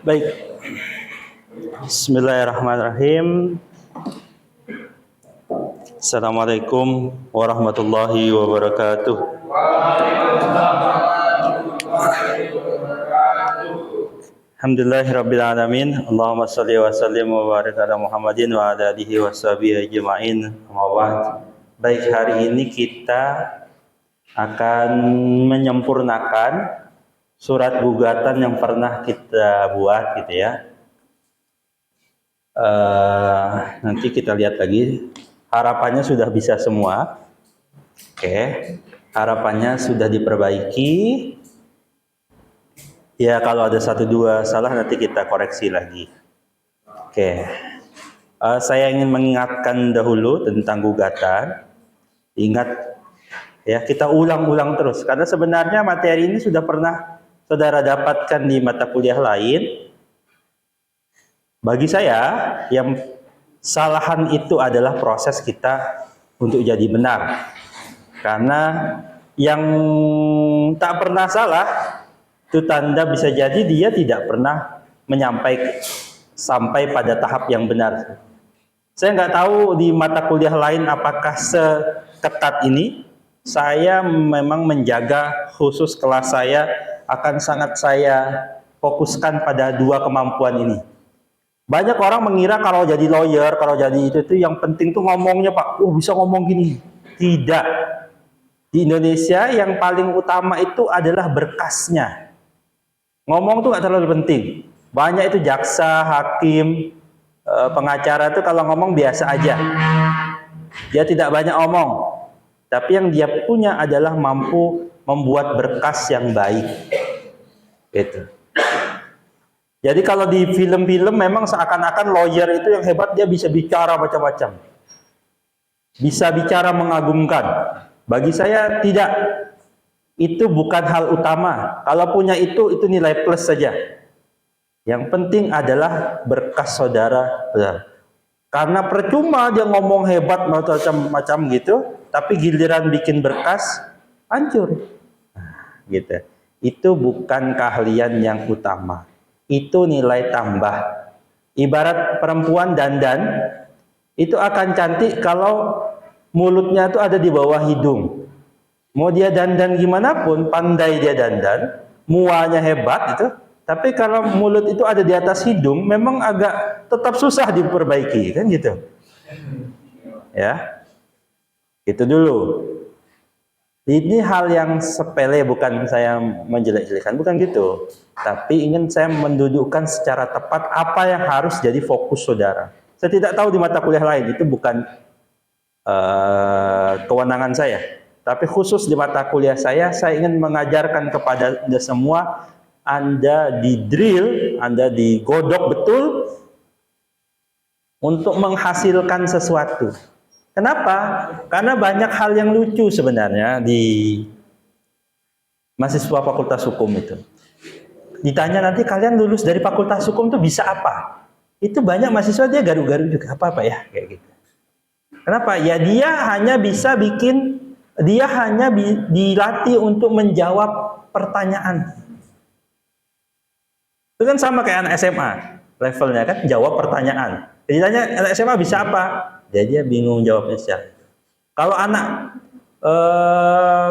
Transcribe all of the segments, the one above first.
Baik. Bismillahirrahmanirrahim. Assalamualaikum warahmatullahi wabarakatuh. Alhamdulillahirabbil alamin. Allahumma shalli wa sallim wa barik ala Muhammadin wa ala alihi washabihi ajmain. Amma ba'd. Baik, hari ini kita akan menyempurnakan surat gugatan yang pernah kita buat gitu ya. Nanti kita lihat lagi. Harapannya sudah bisa semua. Oke. Harapannya sudah diperbaiki. Ya, kalau ada 1-2 salah nanti kita koreksi lagi. Oke. Saya ingin mengingatkan dahulu tentang gugatan. Ingat ya, kita ulang-ulang terus karena sebenarnya materi ini sudah pernah saudara dapatkan di mata kuliah lain. Bagi saya, yang salahan itu adalah proses kita untuk jadi benar. Karena yang tak pernah salah, itu tanda bisa jadi dia tidak pernah sampai pada tahap yang benar. Saya nggak tahu di mata kuliah lain apakah seketat ini. Saya memang menjaga khusus kelas saya akan sangat saya fokuskan pada 2 kemampuan ini. Banyak orang mengira kalau jadi lawyer, kalau jadi itu yang penting tuh ngomongnya, Pak. Bisa ngomong gini. Tidak. Di Indonesia yang paling utama itu adalah berkasnya. Ngomong tuh nggak terlalu penting. Banyak itu jaksa, hakim, pengacara itu kalau ngomong biasa aja. Dia tidak banyak ngomong. Tapi yang dia punya adalah mampu membuat berkas yang baik. Gitu. Jadi kalau di film-film memang seakan-akan lawyer itu yang hebat, dia bisa bicara macam-macam. Bisa bicara mengagumkan. Bagi saya tidak. Itu bukan hal utama. Kalau punya itu nilai plus saja. Yang penting adalah berkas saudara. Karena percuma dia ngomong hebat macam-macam gitu, tapi giliran bikin berkas hancur. Gitu. Itu bukan keahlian yang utama. Itu nilai tambah. Ibarat perempuan dandan, itu akan cantik kalau mulutnya itu ada di bawah hidung. Mau dia dandan gimana pun, pandai dia dandan, muanya hebat itu, tapi kalau mulut itu ada di atas hidung, memang agak tetap susah diperbaiki, kan gitu. Ya. Itu dulu. Ini hal yang sepele, bukan saya menjelek-jelekan, bukan gitu. Tapi ingin saya mendudukkan secara tepat apa yang harus jadi fokus saudara. Saya tidak tahu di mata kuliah lain, itu bukan kewenangan saya. Tapi khusus di mata kuliah saya ingin mengajarkan kepada Anda semua, Anda di drill, Anda digodok betul untuk menghasilkan sesuatu. Kenapa? Karena banyak hal yang lucu sebenarnya di mahasiswa Fakultas Hukum itu. Ditanya nanti kalian lulus dari Fakultas Hukum itu bisa apa? Itu banyak mahasiswa dia garu-garu juga, apa ya kayak gitu. Kenapa? Ya dia hanya bisa dilatih untuk menjawab pertanyaan. Itu kan sama kayak anak SMA levelnya kan, jawab pertanyaan. Ditanya anak SMA bisa apa? Dia bingung jawabnya siapa. Kalau anak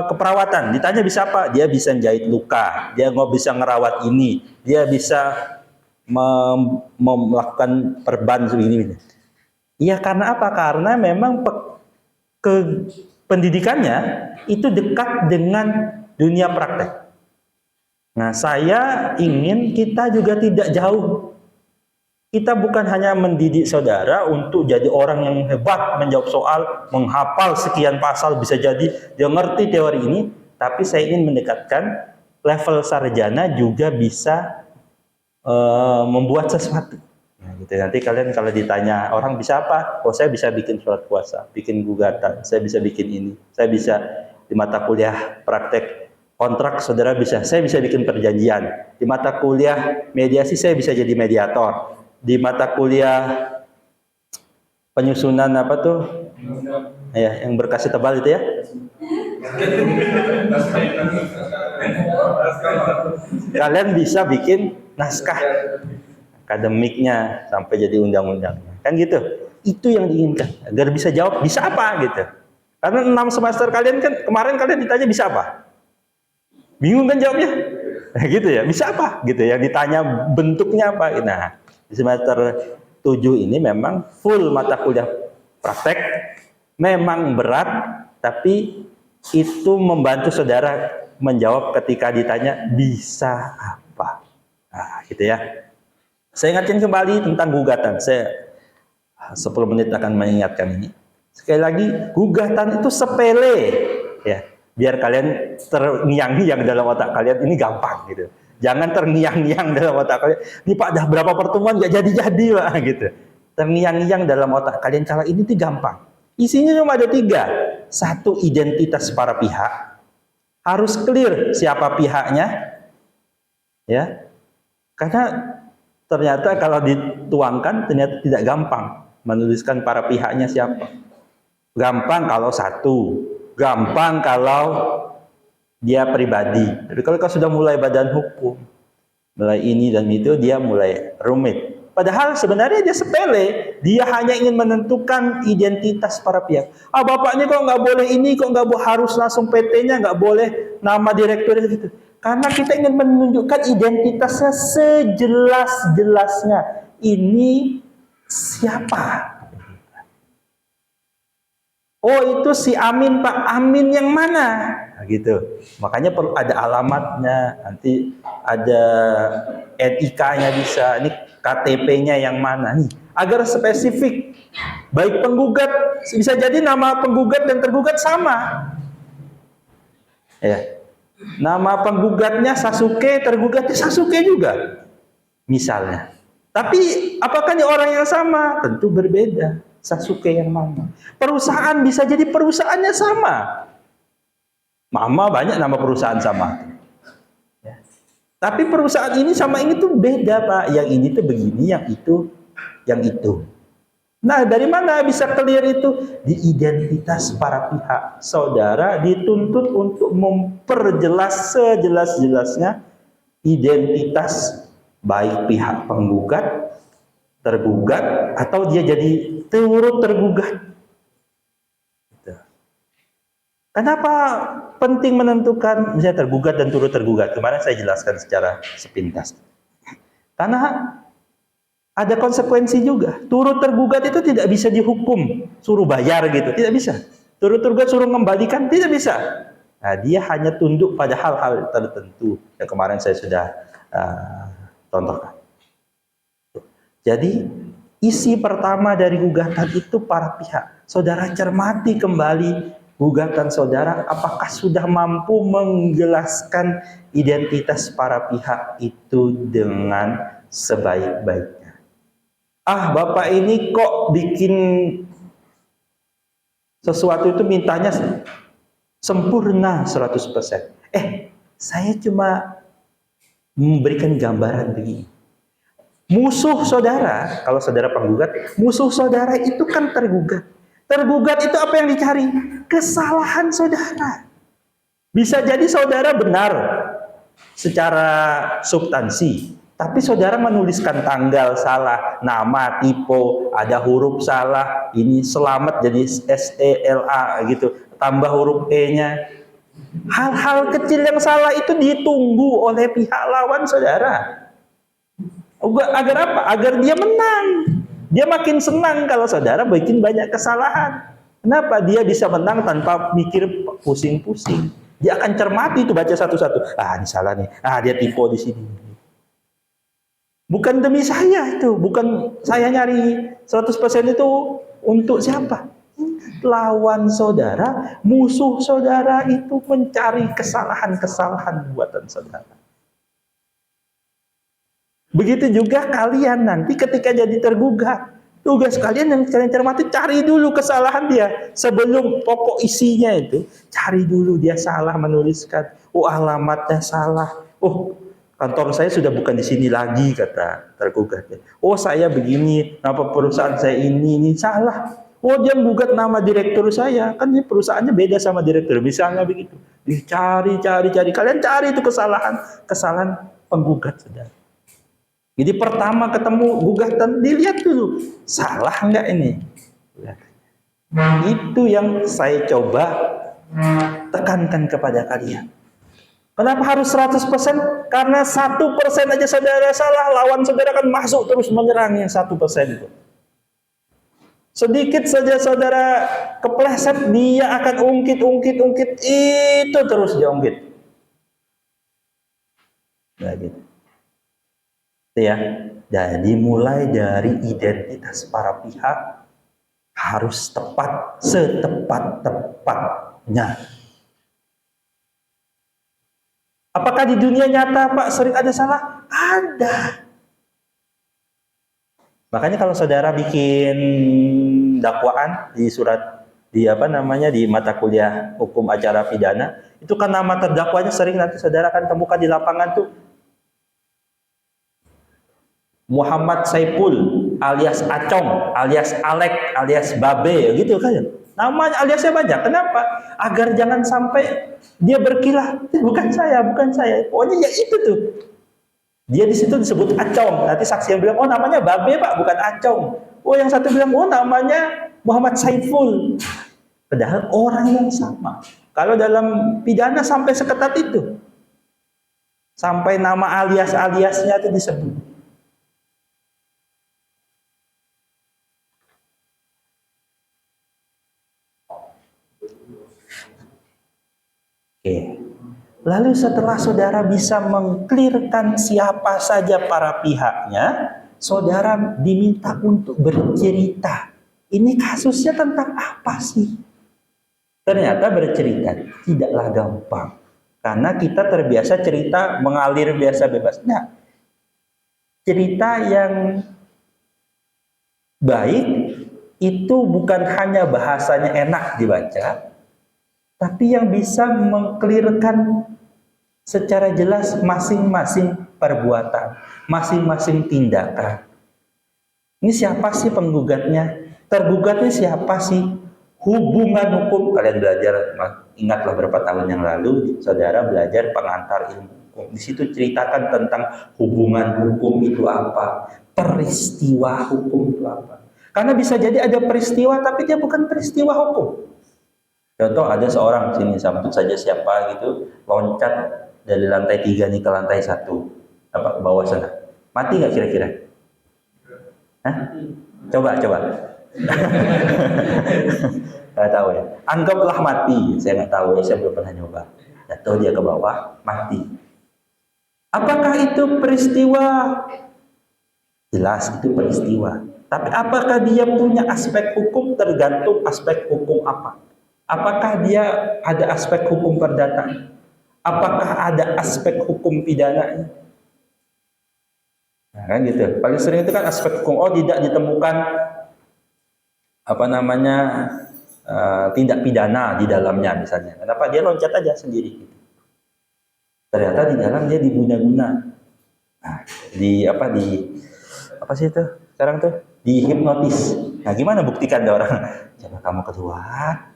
keperawatan ditanya bisa apa? Dia bisa menjahit luka, dia nggak bisa ngerawat ini, dia bisa melakukan perban begini. Iya, karena apa? Karena memang pendidikannya itu dekat dengan dunia praktek. Nah, saya ingin kita juga tidak jauh. Kita bukan hanya mendidik saudara untuk jadi orang yang hebat menjawab soal, menghafal sekian pasal, bisa jadi dia ngerti teori ini, tapi saya ingin mendekatkan level sarjana juga bisa membuat sesuatu. Nah, gitu. Nanti kalian kalau ditanya orang bisa apa? Oh, saya bisa bikin surat kuasa, bikin gugatan, saya bisa bikin ini, saya bisa di mata kuliah praktek kontrak, saudara bisa, saya bisa bikin perjanjian. Di mata kuliah mediasi saya bisa jadi mediator. Di mata kuliah penyusunan apa tuh? Ya, yang berkasnya tebal itu ya. Kalian bisa bikin naskah akademiknya sampai jadi undang-undangnya. Kan gitu. Itu yang diinginkan. Agar bisa jawab, bisa apa gitu. Karena 6 semester kalian kan, kemarin kalian ditanya bisa apa? Bingung kan jawabnya? Nah, gitu ya, bisa apa? Gitu ya, ditanya bentuknya apa? Nah, di semester 7 ini memang full mata kuliah praktek, memang berat, tapi itu membantu saudara menjawab ketika ditanya bisa apa. Nah, gitu ya. Saya ingatkan kembali tentang gugatan. Saya 10 menit akan mengingatkan ini. Sekali lagi, gugatan itu sepele, ya. Biar kalian terngiang-ngiang dalam otak kalian, ini gampang gitu. Jangan terngiang-ngiang dalam otak kalian. Ini Pak, dah berapa pertemuan nggak jadi-jadi Pak gitu. Terngiang-ngiang dalam otak kalian, cara ini tuh gampang. Isinya cuma ada 3. 1, identitas para pihak. Harus clear siapa pihaknya, ya. Karena ternyata kalau dituangkan ternyata tidak gampang menuliskan para pihaknya siapa. Gampang kalau 1, gampang kalau dia pribadi. Tapi kalau sudah mulai badan hukum, mulai ini dan itu, dia mulai rumit. Padahal sebenarnya dia sepele, dia hanya ingin menentukan identitas para pihak. Ah, bapaknya kok nggak boleh ini, kok nggak harus langsung PT-nya, nggak boleh nama direkturnya gitu. Karena kita ingin menunjukkan identitasnya sejelas-jelasnya. Ini siapa? Oh, itu si Amin, Pak. Amin yang mana? Nah, gitu. Makanya perlu ada alamatnya, nanti ada NIK-nya bisa, ini KTP-nya yang mana nih, agar spesifik. Baik penggugat, bisa jadi nama penggugat dan tergugat sama. Ya. Nama penggugatnya Sasuke, tergugatnya Sasuke juga. Misalnya. Tapi apakah ini orang yang sama? Tentu berbeda. Sasuke yang mana? Perusahaan bisa jadi perusahaannya sama. Mama banyak nama perusahaan sama. Ya. Tapi perusahaan ini sama ini tuh beda Pak. Yang ini tuh begini, yang itu. Nah, dari mana bisa clear itu? Di identitas para pihak. Saudara dituntut untuk memperjelas sejelas-jelasnya identitas baik pihak penggugat, tergugat, atau dia jadi turut tergugat. Kenapa penting menentukan misalnya tergugat dan turut tergugat? Kemarin saya jelaskan secara sepintas. Karena ada konsekuensi juga. Turut tergugat itu tidak bisa dihukum, suruh bayar gitu, tidak bisa. Turut tergugat suruh mengembalikan, tidak bisa. Nah, dia hanya tunduk pada hal-hal tertentu yang kemarin saya sudah contohkan. Jadi isi pertama dari gugatan itu para pihak. Saudara cermati kembali gugatan saudara, apakah sudah mampu menjelaskan identitas para pihak itu dengan sebaik-baiknya. Ah, Bapak ini kok bikin sesuatu itu mintanya sempurna 100%. Saya cuma memberikan gambaran begini. Musuh saudara, kalau saudara penggugat, musuh saudara itu kan tergugat. Tergugat itu apa yang dicari? Kesalahan saudara. Bisa jadi saudara benar secara substansi, tapi saudara menuliskan tanggal salah, nama, tipe, ada huruf salah, ini selamat jadi SELA gitu, tambah huruf E-nya. Hal-hal kecil yang salah itu ditunggu oleh pihak lawan saudara. Agar apa? Agar dia menang. Dia makin senang kalau saudara bikin banyak kesalahan. Kenapa? Dia bisa menang tanpa mikir pusing-pusing. Dia akan cermati itu, baca satu-satu. Ah, ini salah nih. Ah, dia tipe di sini. Bukan demi saya itu, bukan saya nyari 100% itu untuk siapa? Lawan saudara, musuh saudara itu mencari kesalahan-kesalahan buatan saudara. Begitu juga kalian nanti ketika jadi tergugat, tugas kalian yang kalian cermati, cari dulu kesalahan dia sebelum pokok isinya itu. Cari dulu dia salah menuliskan, oh alamatnya salah, oh kantor saya sudah bukan di sini lagi kata tergugatnya. Oh saya begini, nama perusahaan saya ini salah. Oh dia menggugat nama direktur saya, kan ini perusahaannya beda sama direktur, misalnya begitu. Dicari. Kalian cari itu kesalahan penggugat, saudara. Jadi pertama ketemu gugatan, dilihat dulu, salah enggak ini? Itu yang saya coba tekankan kepada kalian. Kenapa harus 100%? Karena 1% aja saudara salah, lawan saudara kan masuk terus menyerang yang 1% itu. Sedikit saja saudara kepleset, dia akan ungkit, itu terus dia ungkit. Nah, gitu. Ya, jadi mulai dari identitas para pihak harus tepat, setepat-tepatnya. Apakah di dunia nyata Pak sering ada salah? Ada. Makanya kalau saudara bikin dakwaan di surat di mata kuliah hukum acara pidana, itu kan nama terdakwanya sering nanti saudara akan temukan di lapangan tuh. Muhammad Saiful alias Acong, alias Alek, alias Babe gitu kan. Namanya aliasnya banyak. Kenapa? Agar jangan sampai dia berkilah, bukan saya. Pokoknya ya itu tuh. Dia di situ disebut Acong. Nanti saksi yang bilang, oh namanya Babe Pak, bukan Acong. Oh yang satu bilang, oh namanya Muhammad Saiful. Padahal orang yang sama. Kalau dalam pidana sampai seketat itu. Sampai nama alias-aliasnya itu disebut. Oke. Lalu setelah saudara bisa mengklirkan siapa saja para pihaknya, saudara diminta untuk bercerita. Ini kasusnya tentang apa sih? Ternyata bercerita tidaklah gampang. Karena kita terbiasa cerita mengalir biasa bebas. Nah, cerita yang baik itu bukan hanya bahasanya enak dibaca, tapi yang bisa mengklirkan secara jelas masing-masing perbuatan, masing-masing tindakan. Ini siapa sih penggugatnya? Tergugatnya siapa sih? Hubungan hukum, kalian belajar, ingatlah beberapa tahun yang lalu, saudara belajar pengantar ilmu hukum. Di situ ceritakan tentang hubungan hukum itu apa, peristiwa hukum itu apa. Karena bisa jadi ada peristiwa, tapi dia bukan peristiwa hukum. Contoh ada seorang sini sebut saja siapa gitu loncat dari lantai 3 nih ke lantai 1 ke bawah sana. Mati nggak kira-kira? Hah? Coba. Nggak tahu ya. Anggaplah mati. Saya nggak tahu. Saya belum pernah nyoba. Jatuh dia ke bawah, mati. Apakah itu peristiwa? Jelas itu peristiwa. Tapi apakah dia punya aspek hukum? Tergantung aspek hukum apa. Apakah dia ada aspek hukum perdata? Apakah ada aspek hukum pidana? Nah, kan gitu. Paling sering itu kan aspek hukum. Oh, tidak ditemukan tindak pidana di dalamnya misalnya. Kenapa dia loncat aja sendiri? Ternyata di dalam dia diguna-guna. Nah, apa sih itu? Sekarang tuh dihipnotis. Nah, gimana buktikan ada orang? Coba kamu keluar.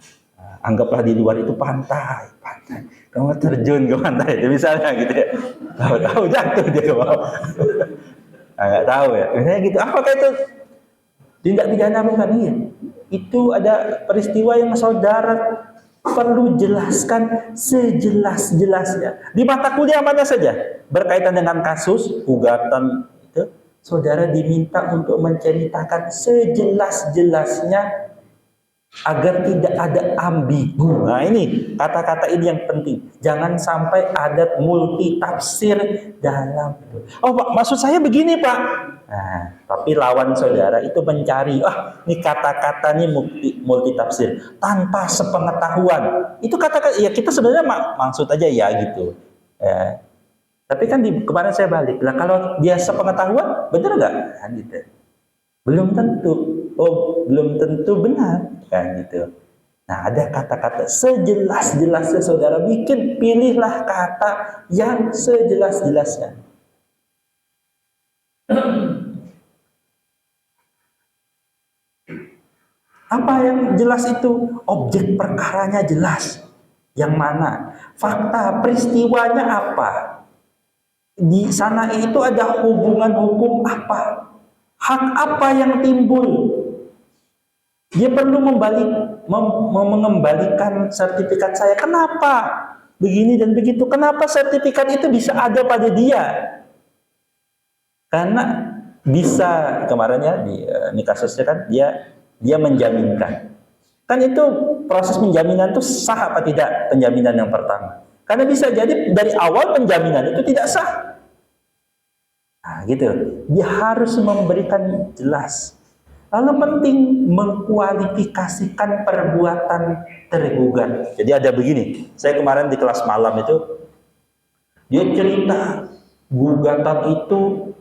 Anggaplah di luar itu pantai. Kamu terjun ke pantai itu misalnya gitu ya. Tahu jatuh dia ke bawah. Nah, nggak tahu ya. Misalnya gitu. Apakah itu tindak pidana bukan? Iya. Itu ada peristiwa yang saudara perlu jelaskan sejelas-jelasnya. Di mata kuliah mana saja berkaitan dengan kasus gugatan itu, saudara diminta untuk menceritakan sejelas-jelasnya agar tidak ada ambigu. Nah ini kata-kata ini yang penting. Jangan sampai ada multi tafsir dalam itu. Oh Pak, maksud saya begini Pak. Nah, tapi lawan saudara itu mencari, ini kata-kata ini multi tafsir tanpa sepengetahuan. Itu kata-kata ya kita sebenarnya maksud aja ya gitu. Tapi kan kemarin saya balik. Lah kalau dia sepengetahuan, benar nggak? Kan gitu. Belum tentu. Belum tentu benar kan gitu. Nah, ada kata-kata sejelas-jelasnya saudara bikin, pilihlah kata yang sejelas-jelasnya. Apa yang jelas itu? Objek perkaranya jelas. Yang mana? Fakta, peristiwanya apa? Di sana itu ada hubungan hukum apa? Hak apa yang timbul? Dia perlu mengembalikan sertifikat saya. Kenapa? Begini dan begitu. Kenapa sertifikat itu bisa ada pada dia? Karena bisa kemarin ya ini kasusnya kan dia menjaminkan. Kan itu proses penjaminan itu sah apa tidak penjaminan yang pertama? Karena bisa jadi dari awal penjaminan itu tidak sah. Nah, gitu. Dia harus memberikan jelas. Lalu penting mengkualifikasikan perbuatan tergugat. Jadi ada begini, saya kemarin di kelas malam itu, dia cerita gugatan itu,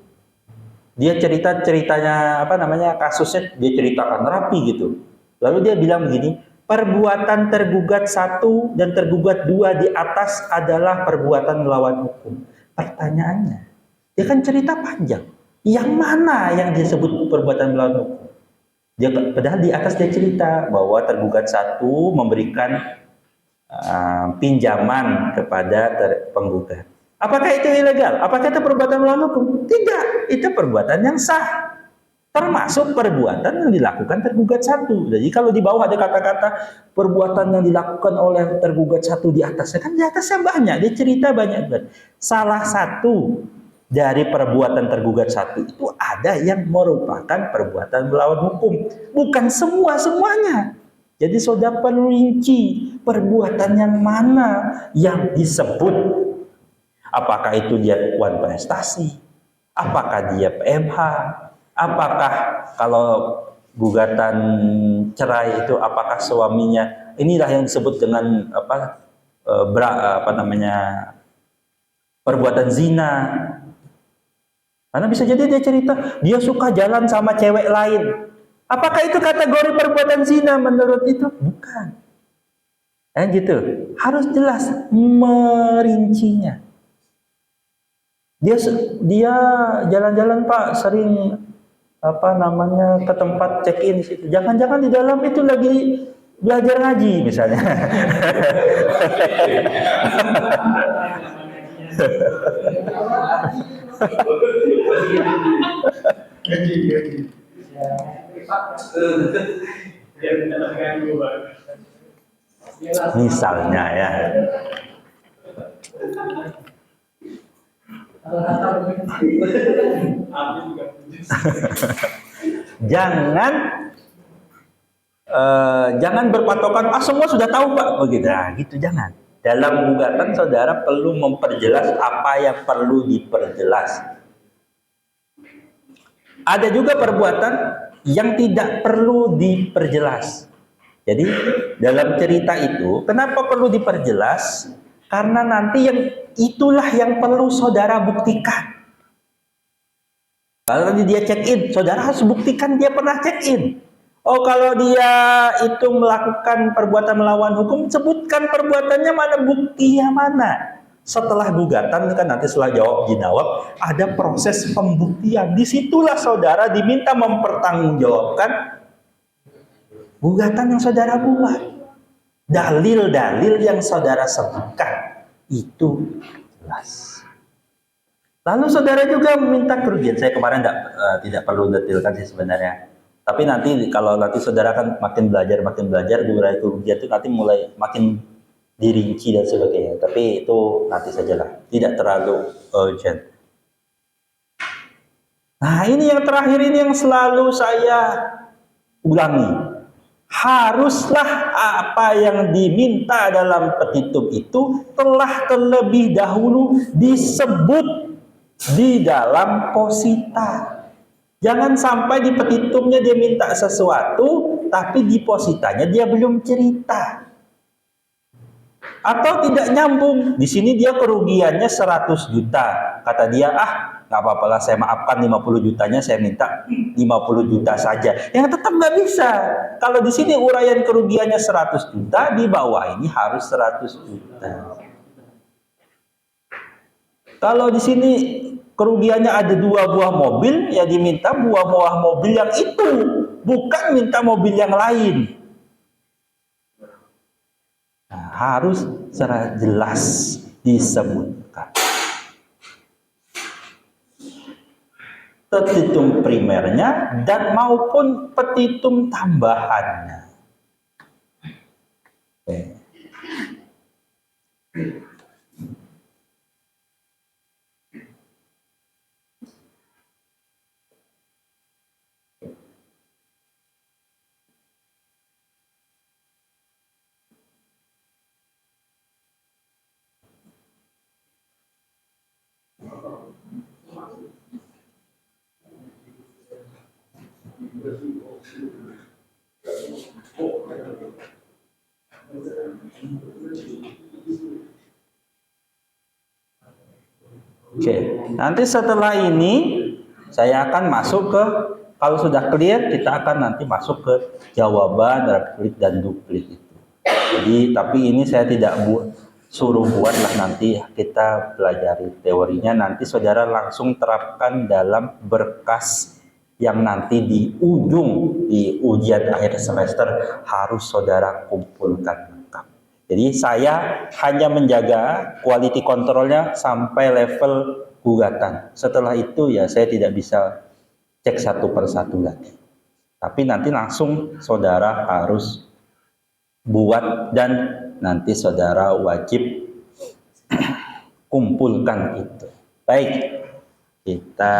dia ceritanya apa namanya kasusnya, dia ceritakan rapi gitu. Lalu dia bilang begini, perbuatan tergugat 1 dan tergugat 2 di atas adalah perbuatan melawan hukum. Pertanyaannya, dia kan cerita panjang. Yang mana yang disebut perbuatan melawan hukum? Padahal di atas dia cerita bahwa tergugat 1 memberikan pinjaman kepada penggugat. Apakah itu ilegal? Apakah itu perbuatan melawan hukum? Tidak, itu perbuatan yang sah. Termasuk perbuatan yang dilakukan tergugat 1. Jadi kalau di bawah ada kata-kata perbuatan yang dilakukan oleh tergugat 1 di atasnya, kan di atasnya banyak, dia cerita banyak. Salah satu dari perbuatan tergugat 1 itu ada yang merupakan perbuatan melawan hukum. Bukan semuanya. Jadi saudara perlu rinci perbuatan yang mana yang disebut. Apakah itu dia wan prestasi? Apakah dia PMH? Apakah kalau gugatan cerai itu apakah suaminya? Inilah yang disebut dengan perbuatan zina. Karena bisa jadi dia cerita, dia suka jalan sama cewek lain. Apakah itu kategori perbuatan zina menurut itu? Bukan. Gitu. Harus jelas merincinya. Dia jalan-jalan Pak, sering ke tempat check-in di situ. Jangan-jangan di dalam itu lagi belajar ngaji misalnya. Misalnya ya. Jangan berpatokan semua sudah tahu Pak begitu. Nah, gitu jangan. Dalam gugatan saudara perlu memperjelas apa yang perlu diperjelas. Ada juga perbuatan yang tidak perlu diperjelas. Jadi dalam cerita itu kenapa perlu diperjelas? Karena nanti itulah yang perlu saudara buktikan. Kalau nanti dia check-in, saudara harus buktikan dia pernah check-in. Oh, kalau dia itu melakukan perbuatan melawan hukum, sebutkan perbuatannya mana, buktinya mana. Setelah gugatan, kan nanti setelah jawab, ada proses pembuktian. Disitulah saudara diminta mempertanggungjawabkan gugatan yang saudara buat. Dalil-dalil yang saudara sebutkan itu jelas. Lalu saudara juga meminta kerugian. Saya kemarin tidak perlu detailkan sih sebenarnya. Tapi nanti kalau saudara kan makin belajar mengurai kerugian itu nanti mulai makin dirinci dan sebagainya. Tapi itu nanti sajalah, tidak terlalu urgent. Nah, ini yang terakhir ini yang selalu saya ulangi. Haruslah apa yang diminta dalam petitum itu telah terlebih dahulu disebut di dalam posita. Jangan sampai di petitumnya dia minta sesuatu, tapi di positanya dia belum cerita. Atau tidak nyambung. Di sini dia kerugiannya 100 juta. Kata dia, nggak apa-apa lah, saya maafkan 50 jutanya, saya minta 50 juta saja. Yang tetap nggak bisa. Kalau di sini uraian kerugiannya 100 juta, di bawah ini harus 100 juta. Kalau di sini kerugiannya ada 2 buah mobil, ya diminta buah mobil yang itu, bukan minta mobil yang lain. Nah, harus secara jelas disebutkan. Petitum primernya dan maupun petitum tambahannya. Oke. Oke, nanti setelah ini saya akan masuk ke, kalau sudah clear kita akan nanti masuk ke jawaban replik dan duplik itu. Jadi tapi ini saya tidak suruh buatlah, nanti kita pelajari teorinya, nanti saudara langsung terapkan dalam berkas yang nanti di ujung di ujian akhir semester harus saudara kumpulkan lengkap. Jadi saya hanya menjaga quality controlnya sampai level gugatan. Setelah itu ya saya tidak bisa cek satu per satu lagi. Tapi nanti langsung saudara harus buat dan nanti saudara wajib kumpulkan itu. Baik, kita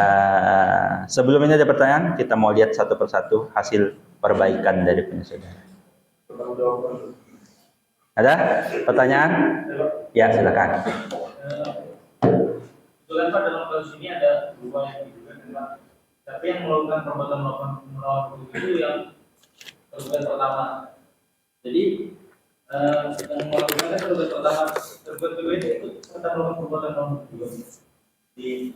sebelum ini ada pertanyaan, kita mau lihat satu persatu hasil perbaikan dari punya saudara. Ada pertanyaan? Ya, silakan. Kebetulan Pak, dalam kasus ini ada dua yang diduga, tapi yang melakukan perbuatan melawan hukum itu yang tergugat pertama. Jadi yang melakukan tergugat pertama, tergugat kedua itu serta melakukan perbuatan melawan hukum juga di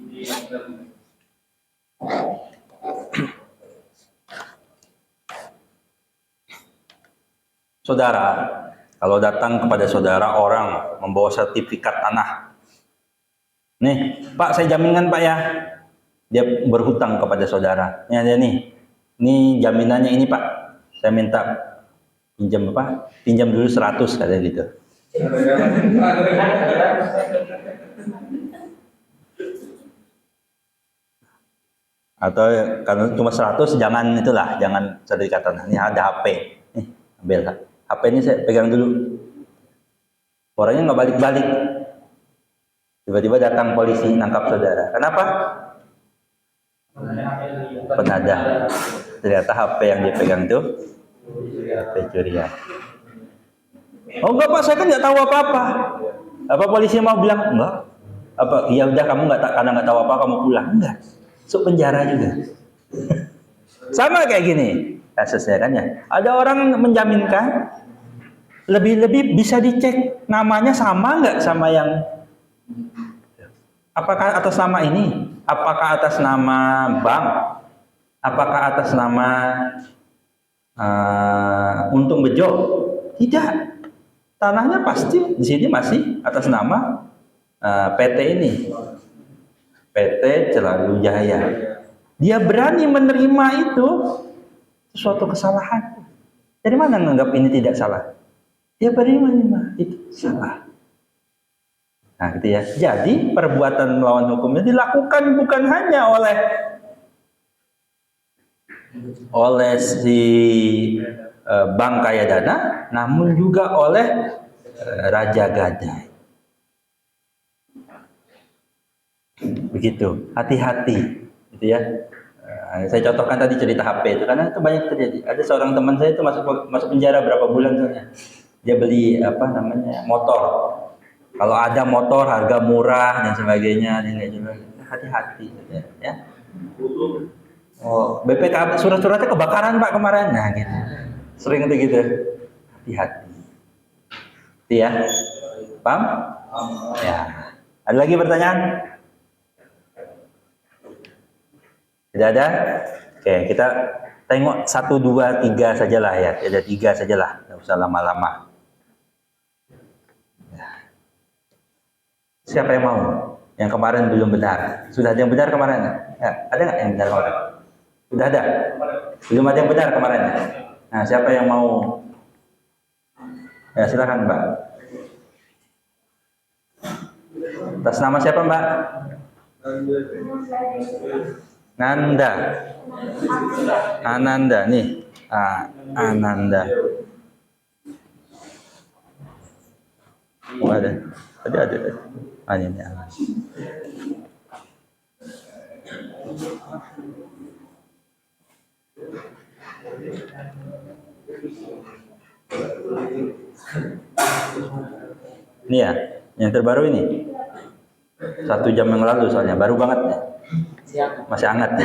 Saudara, kalau datang kepada saudara orang membawa sertifikat tanah, nih Pak, saya jaminkan Pak ya, dia berhutang kepada saudara, ini ada nih, ini jaminannya ini Pak, saya minta pinjam apa? Pinjam dulu 100 katanya gitu. Atau kalau cuma 100 jangan itulah, jangan sertifikat tanah. Ini ada HP, nih ambil HP ini saya pegang dulu. Orangnya nggak balik-balik. Tiba-tiba datang polisi nangkap saudara. Kenapa? Penadah. Ternyata HP yang dipegang itu HP curian. Oh enggak Pak, saya kan nggak tahu apa-apa. Apa polisi mau bilang enggak? Apa? Ya udah kamu karena nggak tahu apa kamu pulang. Enggak. Masuk penjara juga. Sama kayak gini kasusnya kan ya. Ada orang menjaminkan, lebih-lebih bisa dicek namanya sama nggak sama yang, apakah atas nama ini, apakah atas nama bank, apakah atas nama Untung Bejo? Tidak. Tanahnya pasti di sini masih atas nama PT ini, PT Celalu Jaya. Dia berani menerima itu suatu kesalahan. Dari mana menganggap ini tidak salah? Dia berani menerima itu salah. Nah, gitu ya. Jadi perbuatan melawan hukumnya dilakukan bukan hanya oleh si Bank Kaya Dana, namun juga oleh Raja Gadai. Begitu, hati-hati, gitu ya. Saya contohkan tadi cerita HP itu, karena itu banyak terjadi. Ada seorang teman saya itu masuk penjara berapa bulan soalnya. Dia beli motor. Kalau ada motor harga murah dan sebagainya, hati-hati, gitu ya. Oh, BPKB surat-suratnya kebakaran Pak kemarin, nah gitu. Sering itu gitu. Hati-hati. Itu ya. Paham? Ya. Ada lagi pertanyaan? Tidak ada? Oke, kita tengok 1, 2, 3 sajalah ya. Ada 3 sajalah, tidak usah lama-lama. Siapa yang mau? Yang kemarin belum benar. Sudah ada yang benar kemarin? Ya, ada nggak yang benar kemarin? Sudah ada? Belum ada yang benar kemarin? Nah, siapa yang mau? Ya, silakan Mbak. Atas nama siapa, Mbak? Nanda. Ananda nih. Ananda. Oh, ada. Ada. Ini. Ini ya, yang terbaru ini. 1 jam yang lalu soalnya, baru banget nih. Masih hangat.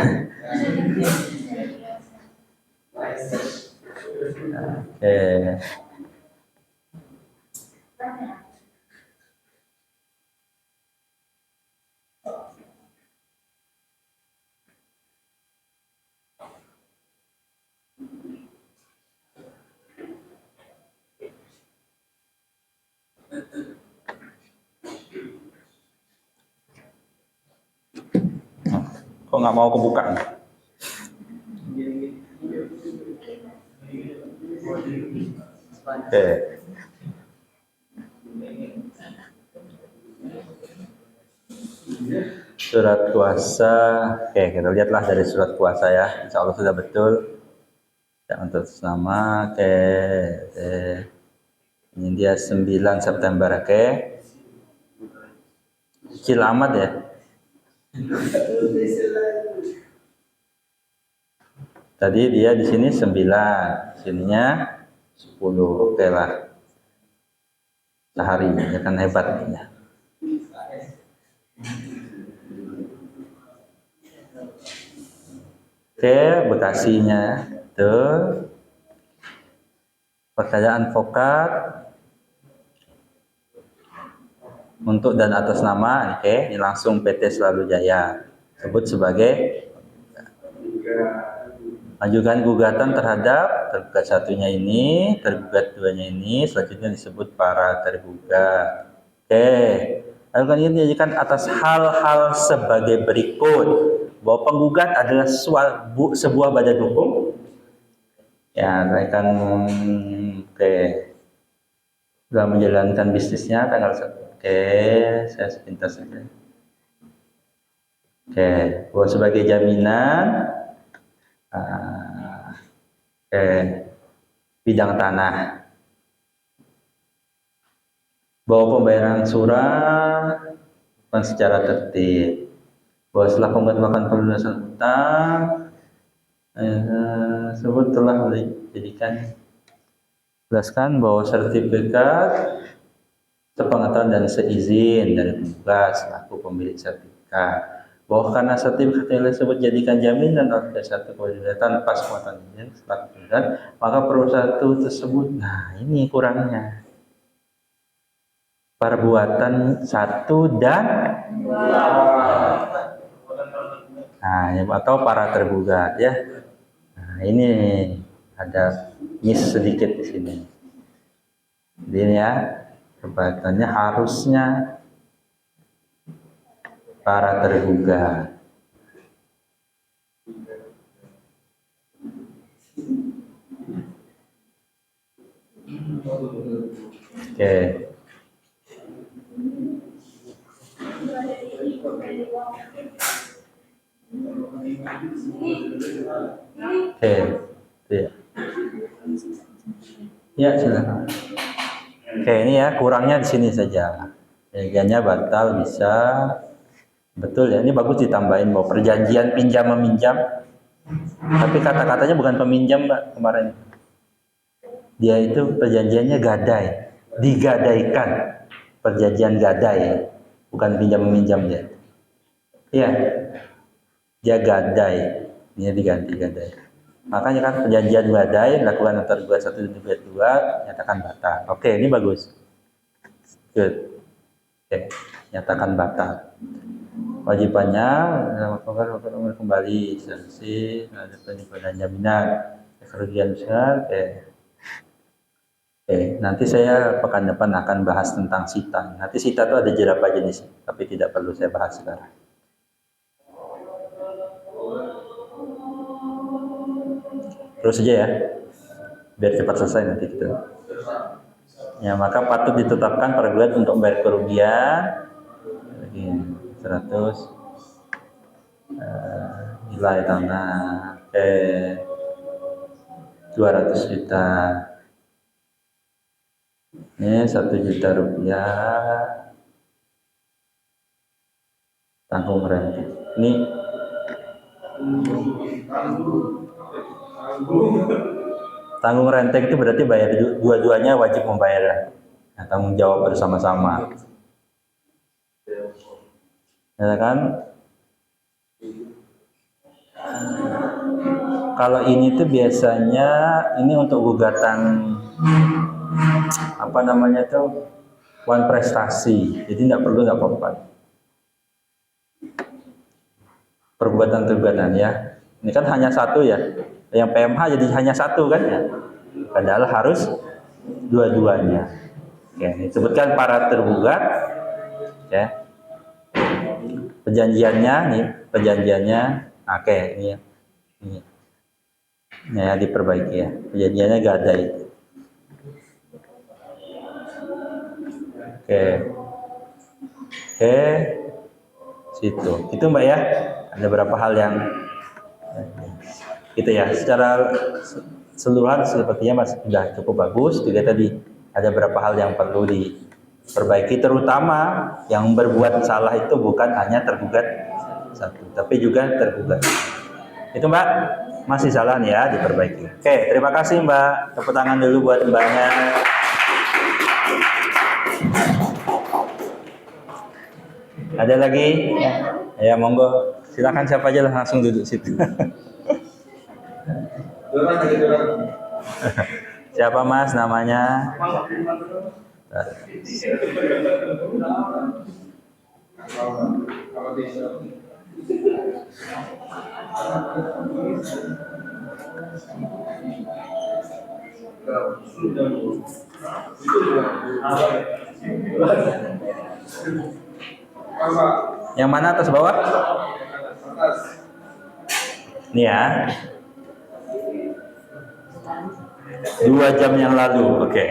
Oke. Kok nggak mau kebuka? Oke. Surat kuasa. Oke, kita lihatlah dari surat kuasa ya. Insya Allah sudah betul. Yang atas nama. Oke. Ini dia 9 September. Oke. Kecil amat ya. Tadi dia di sini 9, sininya 10. Oke lah. Sehari ya kan hebat ya. Oke, Bekasinya tuh. Pertanyaan advokat untuk dan atas nama, oke, ini langsung PT Selalu Jaya. Sebut sebagai ajukan gugatan terhadap tergugat satunya ini, tergugat duanya ini, selanjutnya disebut para tergugat. Oke, ajukan ini diajukan atas hal-hal sebagai berikut. Bahwa penggugat adalah sebuah badan hukum. Ya, mereka sudah menjalankan bisnisnya tanggal 1. Oke, saya sepintas saja. Oke, bahwa sebagai jaminan bidang tanah, bahwa pembayaran surat bukan secara tertib, bahwa setelah penggugat melakukan pelunasan utang tersebut telah dijadikan, jelaskan bahwa sertifikat sepengetahuan dan seizin dari penggugat selaku pemilik sertifikat, bahwa karena sertifikat yang tersebut jadikan jaminan oleh satu kewajiban tanpa sepengetahuan izin selaku penggugat, maka perusahaan tersebut, nah ini kurangnya, perbuatan 1 dan 2, nah atau para tergugat ya. Nah ini ada miss sedikit di sini. Ini ya, perbuatannya harusnya para tergugat. Oke. Oke, ya. Ya, silakan. Oke, ini ya kurangnya di sini saja. Bagiannya batal bisa. Betul ya, ini bagus ditambahin bahwa perjanjian pinjam meminjam. Tapi kata-katanya bukan peminjam, Mbak, kemarin. Dia itu perjanjiannya gadai, digadaikan. Perjanjian gadai, bukan pinjam meminjam dia. Iya. Dia gadai, ini diganti gadai. Makanya kan perjanjian gadai dilakukan antara tergugat 1 dan tergugat 2 nyatakan batal. Oke, ini bagus. Good. Oke, nyatakan batal. Wajibannya kembali sanksi ada penyimpanan jaminan kerugian besar. Oke, nanti saya pekan depan akan bahas tentang sita. Nanti sita itu ada beberapa jenis, tapi tidak perlu saya bahas sekarang. Terus saja ya, biar cepat selesai nanti gitu. Ya, maka patut ditetapkan pergugat untuk membayar kerugian 100 nilai tanah 200 juta. Ini 1 juta rupiah tanggung renting. Ini tanggung renting itu berarti bayar dua-duanya wajib membayar. Nah, tanggung jawab bersama-sama. Ya kan? Kalau ini tuh biasanya ini untuk gugatan apa namanya tuh one prestasi. Jadi nggak apa-apa. Perbuatan ya. Ini kan hanya satu ya. Yang PMH jadi hanya satu kan ya. Padahal harus dua-duanya. Oke, disebutkan para tergugat ya. Perjanjiannya oke, ini ya diperbaiki ya. Perjanjiannya gak ada itu. Oke, situ. Itu Mbak ya. Ada beberapa hal yang gitu ya. Secara keseluruhan sepertinya masih sudah cukup bagus. Juga tadi ada beberapa hal yang perlu diperbaiki, terutama yang berbuat salah itu bukan hanya tergugat satu, tapi juga tergugat. Itu Mbak, masih salah nih ya, diperbaiki. Oke, terima kasih Mbak. Tepuk tangan dulu buat Mbaknya. Ada lagi? Ya monggo, silakan siapa aja lah, langsung duduk situ. Siapa Mas namanya? Yang mana, atas bawah? Ini ya. 2 jam yang lalu, oke.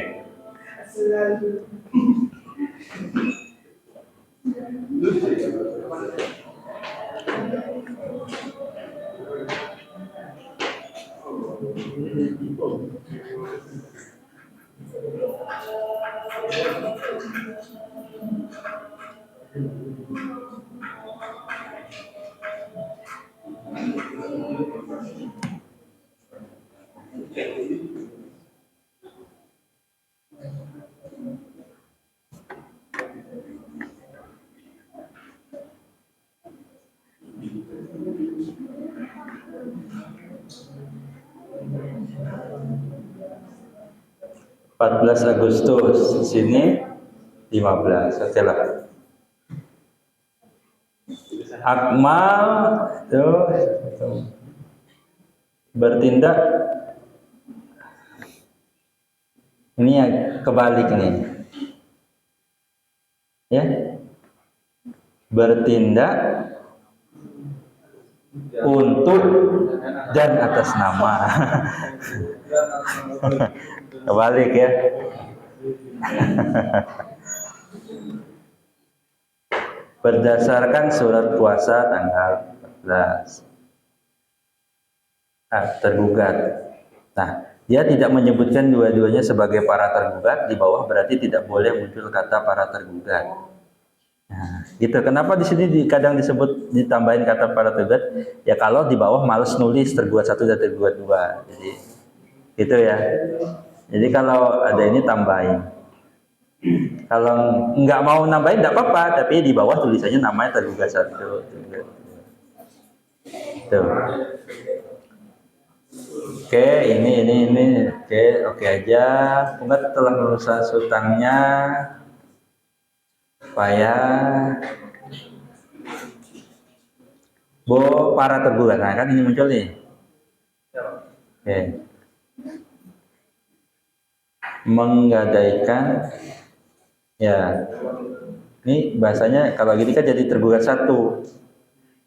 14 Agustus, di sini 15, oke lah. Akmal itu bertindak, ini yang kebalik nih, ya, bertindak untuk dan atas nama. Kebalik ya. Berdasarkan surat puasa tanggal 14. Tergugat. Nah, dia tidak menyebutkan dua-duanya sebagai para tergugat, di bawah berarti tidak boleh muncul kata para tergugat. Nah, gitu. Kenapa di sini kadang disebut ditambahin kata para tergugat? Ya kalau di bawah males nulis tergugat 1 dan tergugat 2. Jadi gitu ya. Jadi kalau ada ini tambahin. Kalau nggak mau nambahin nggak apa-apa, tapi di bawah tulisannya namanya tergugat 1. Tuh. Oke, ini. Oke aja. Pungat telah melunasi hutangnya supaya para tergugat. Nah, kan ini muncul nih. Oke. Menggadaikan ya. Ini bahasanya kalau gini kan jadi tergugat 1.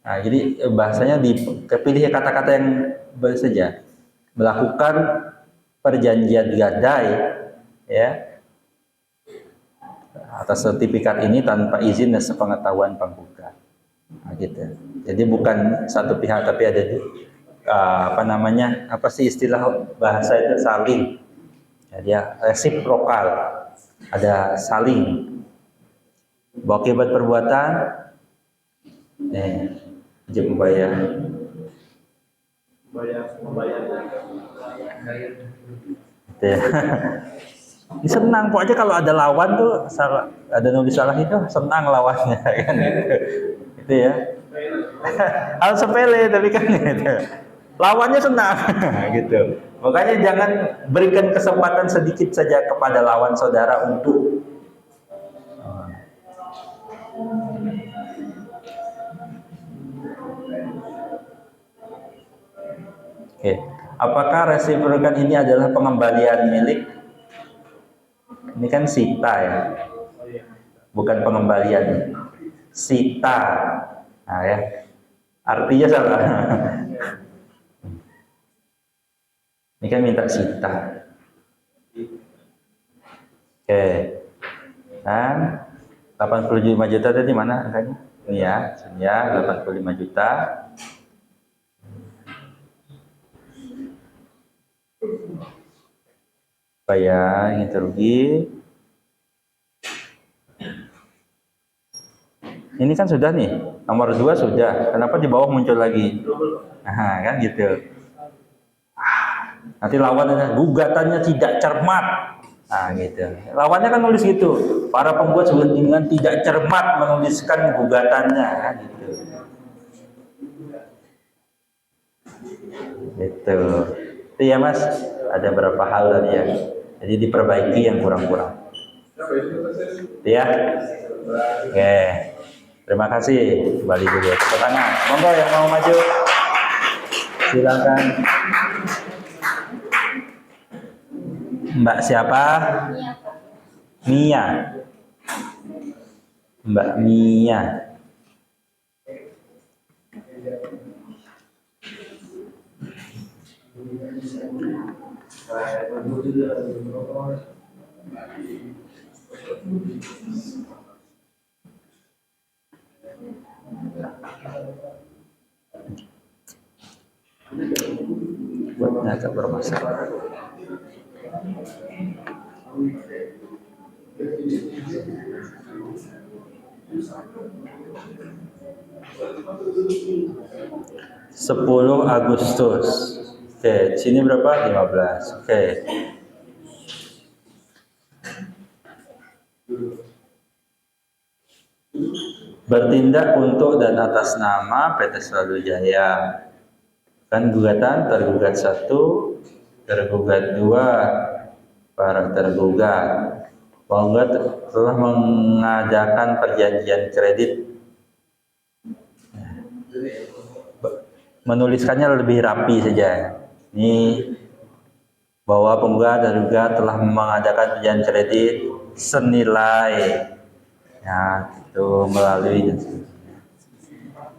Nah, jadi bahasanya dipilih kata-kata yang saja. Melakukan perjanjian gadai ya atas sertifikat ini tanpa izin dan sepengetahuan penggugat. Nah, gitu. Jadi bukan satu pihak tapi ada apa sih istilah bahasa itu saling. Jadi resiprokal. Ada saling. Bahwa akibat perbuatan wajib membayar. Gitu ya. Ini senang pokoknya kalau ada lawan tuh ada nulis salah itu senang lawannya kan gitu ya. Hal sepele tapi kan gitu. Lawannya senang gitu. Makanya jangan berikan kesempatan sedikit saja kepada lawan saudara untuk Oke. Apakah resiprokan ini adalah pengembalian milik? Ini kan sita ya. Bukan pengembalian. Sita. Nah ya. Artinya salah. Ini kan minta sita. Oke. Dan 85 juta tadi mana angkanya? Ini ya, 85 juta. Supaya ingin rugi. Ini kan sudah nih, nomor 2 sudah. Kenapa di bawah muncul lagi? Nah, kan gitu. Nanti lawannya gugatannya tidak cermat. Nah, gitu. Lawannya kan nulis gitu. Para pembuat dengan tidak cermat menuliskan gugatannya, kan gitu. Gitu. Itu ya Mas, ada berapa hal tadi ya. Jadi diperbaiki yang kurang-kurang. Ya. Oke. Terima kasih. Kembali dulu. Tepuk tangan. Monggo yang mau maju. Silakan. Mbak siapa? Mia. Mbak Mia. Buatnya agak bermasalah. Sepuluh Agustus. Oke, sini berapa? 15. Oke. Bertindak untuk dan atas nama PT Swadwijaya. Kan gugatan tergugat 1, tergugat 2, para tergugat. Penggugat telah mengadakan perjanjian kredit. Menuliskannya lebih rapi saja. Ini bahwa penggugat tergugat telah mengadakan perjanjian kredit senilai itu melalui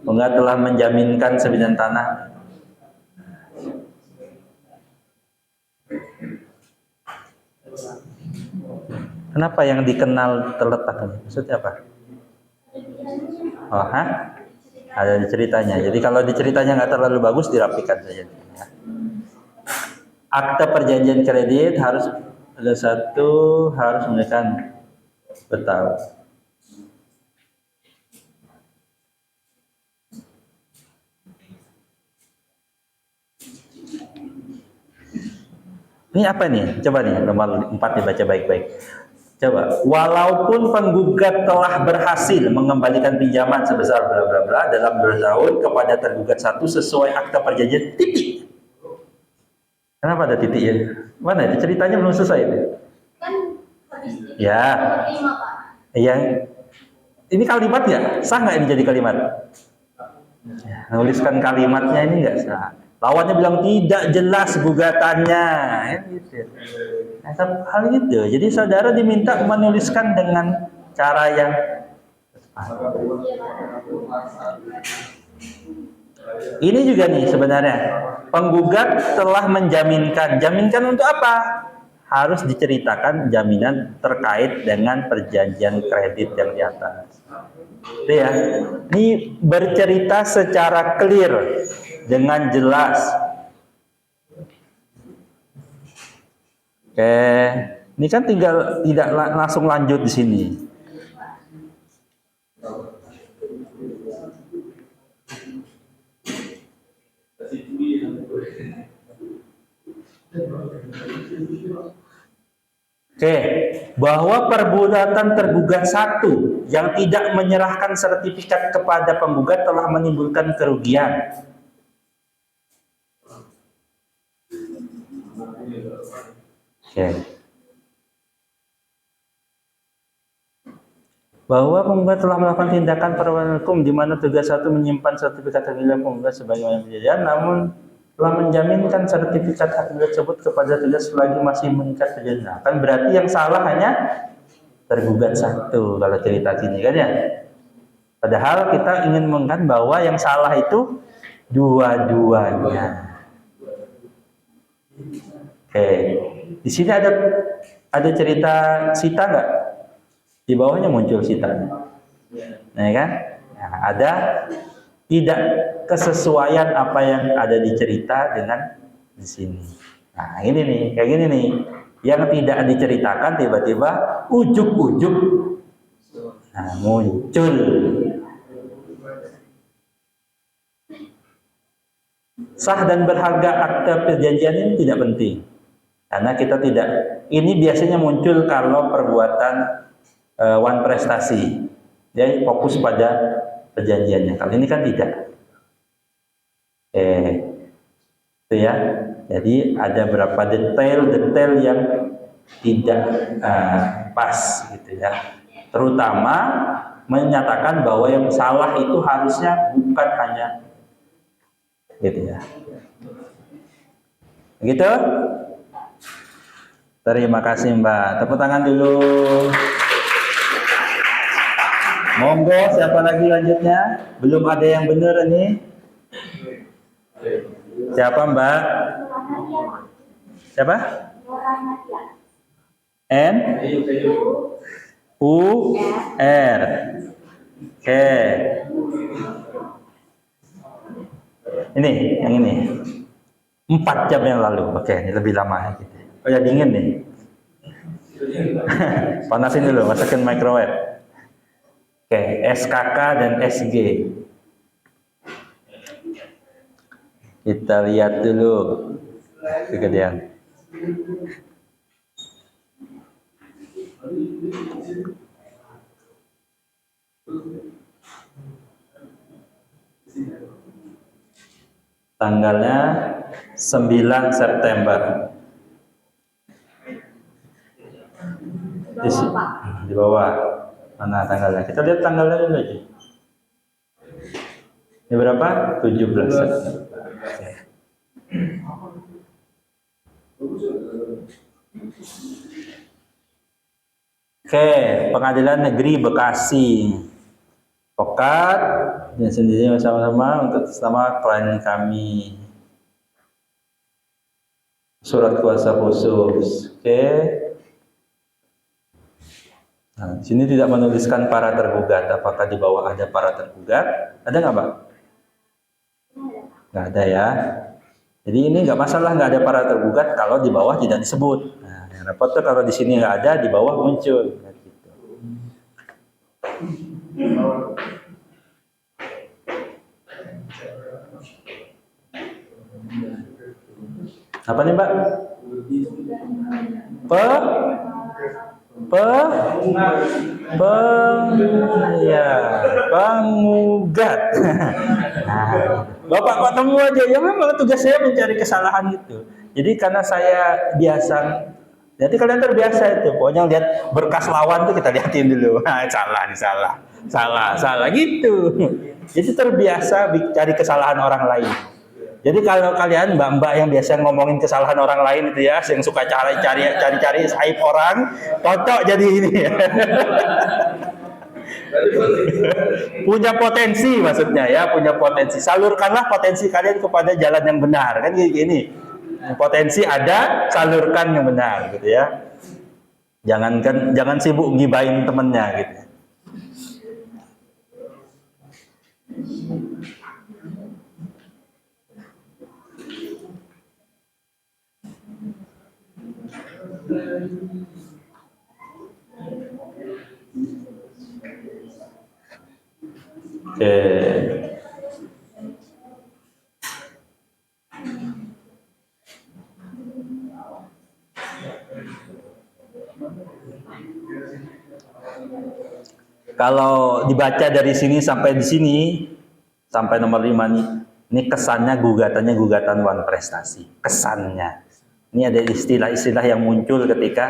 penggugat telah menjaminkan sebidang tanah. Kenapa yang dikenal terletak? Maksudnya apa? Oh, ada di ceritanya. Jadi kalau di ceritanya nggak terlalu bagus, dirapikan saja. Akte perjanjian kredit harus ada 1, harus memberikan betal. Ini apa nih? Coba nih nomor 4 dibaca baik-baik. Coba, walaupun penggugat telah berhasil mengembalikan pinjaman sebesar bla bla bla dalam 2 tahun kepada tergugat 1 sesuai akta perjanjian titik. Kenapa ada titik ya? Mana itu ceritanya belum selesai itu? Kan ya. Yang ini kalimat ya? Sah nggak ini jadi kalimat? Nuliskan kalimatnya ini nggak sah. Lawannya bilang tidak jelas gugatannya, gitu. Hal gitu. Jadi saudara diminta menuliskan dengan cara yang ini juga nih sebenarnya penggugat telah menjaminkan. Jaminkan untuk apa? harus diceritakan jaminan terkait dengan perjanjian kredit yang di atas. Itu ya. Ini bercerita secara clear dengan jelas. Oke, ini kan tinggal tidak langsung lanjut di sini. Oke, bahwa perbuatan tergugat satu yang tidak menyerahkan sertifikat kepada penggugat telah menimbulkan kerugian. Oke. Bahwa penggugat telah melakukan tindakan perbuatan hukum di mana tugas satu menyimpan sertifikat hak milik penggugat sebagaimana perjanjian, namun telah menjaminkan sertifikat hak milik tersebut kepada tugas selagi masih mengikat perjanjian. Kan berarti yang salah hanya tergugat satu kalau cerita sini kan ya. Padahal kita ingin mengatakan bahwa yang salah itu dua-duanya. Oke, di sini ada cerita Sita nggak? Di bawahnya muncul Sita. Nah, ya kan? Nah, ada tidak kesesuaian apa yang ada di cerita dengan di sini. Nah, ini nih, kayak gini nih. Yang tidak diceritakan tiba-tiba ujuk-ujuk muncul. Sah dan berharga akte perjanjian ini tidak penting. Karena kita tidak, ini biasanya muncul kalau perbuatan one prestasi. Dia fokus pada perjanjiannya. Kalau ini kan tidak. Itu ya. Jadi ada beberapa detail yang tidak pas gitu ya. Terutama menyatakan bahwa yang salah itu harusnya bukan hanya gitu ya. Begitu? Terima kasih Mbak. Tepuk tangan dulu. Monggo, siapa lagi lanjutnya? Belum ada yang benar ini. Siapa Mbak? Siapa? N U R. Oke. Ini, yang ini. 4 jam yang lalu. Oke, ini lebih lama. Oh ya, dingin nih. Panasin dulu, masukin microwave. Oke, SKK dan SG. Kita lihat dulu kegedean. Tanggalnya 9 September. Di bawah. Mana tanggalnya? Kita lihat tanggalnya dulu aja. Ini berapa? 17 September. Oke, Pengadilan Negeri Bekasi. Advokat dan sendiri sama-sama untuk sama klien kami. Surat kuasa khusus. Oke. Nah, di sini tidak menuliskan para tergugat. Apakah di bawah ada para tergugat? Ada nggak, Pak? Nggak ada ya. Jadi ini nggak masalah nggak ada para tergugat kalau di bawah tidak disebut. Nah, yang repot tuh kalau di sini nggak ada, di bawah muncul. Gitu. Apa nih, Mbak? Penggugat. Bapak kok temu aja, ya memang tugas saya mencari kesalahan itu. Jadi karena saya biasa, jadi kalian terbiasa itu, pokoknya lihat berkas lawan tuh kita lihatin dulu. Nah, salah gitu. Jadi terbiasa cari kesalahan orang lain. Jadi kalau kalian mbak-mbak yang biasa ngomongin kesalahan orang lain itu ya, yang suka cari-cari aib orang, cocok jadi ini. Punya potensi maksudnya ya, punya potensi. Salurkanlah potensi kalian kepada jalan yang benar, kan gini. Potensi ada, salurkan yang benar gitu ya. Jangan sibuk ngibain temennya gitu. Oke. Kalau dibaca dari sini sampai di sini, sampai nomor 5 nih, ini kesannya gugatan wan prestasi. Kesannya. Ini ada istilah-istilah yang muncul ketika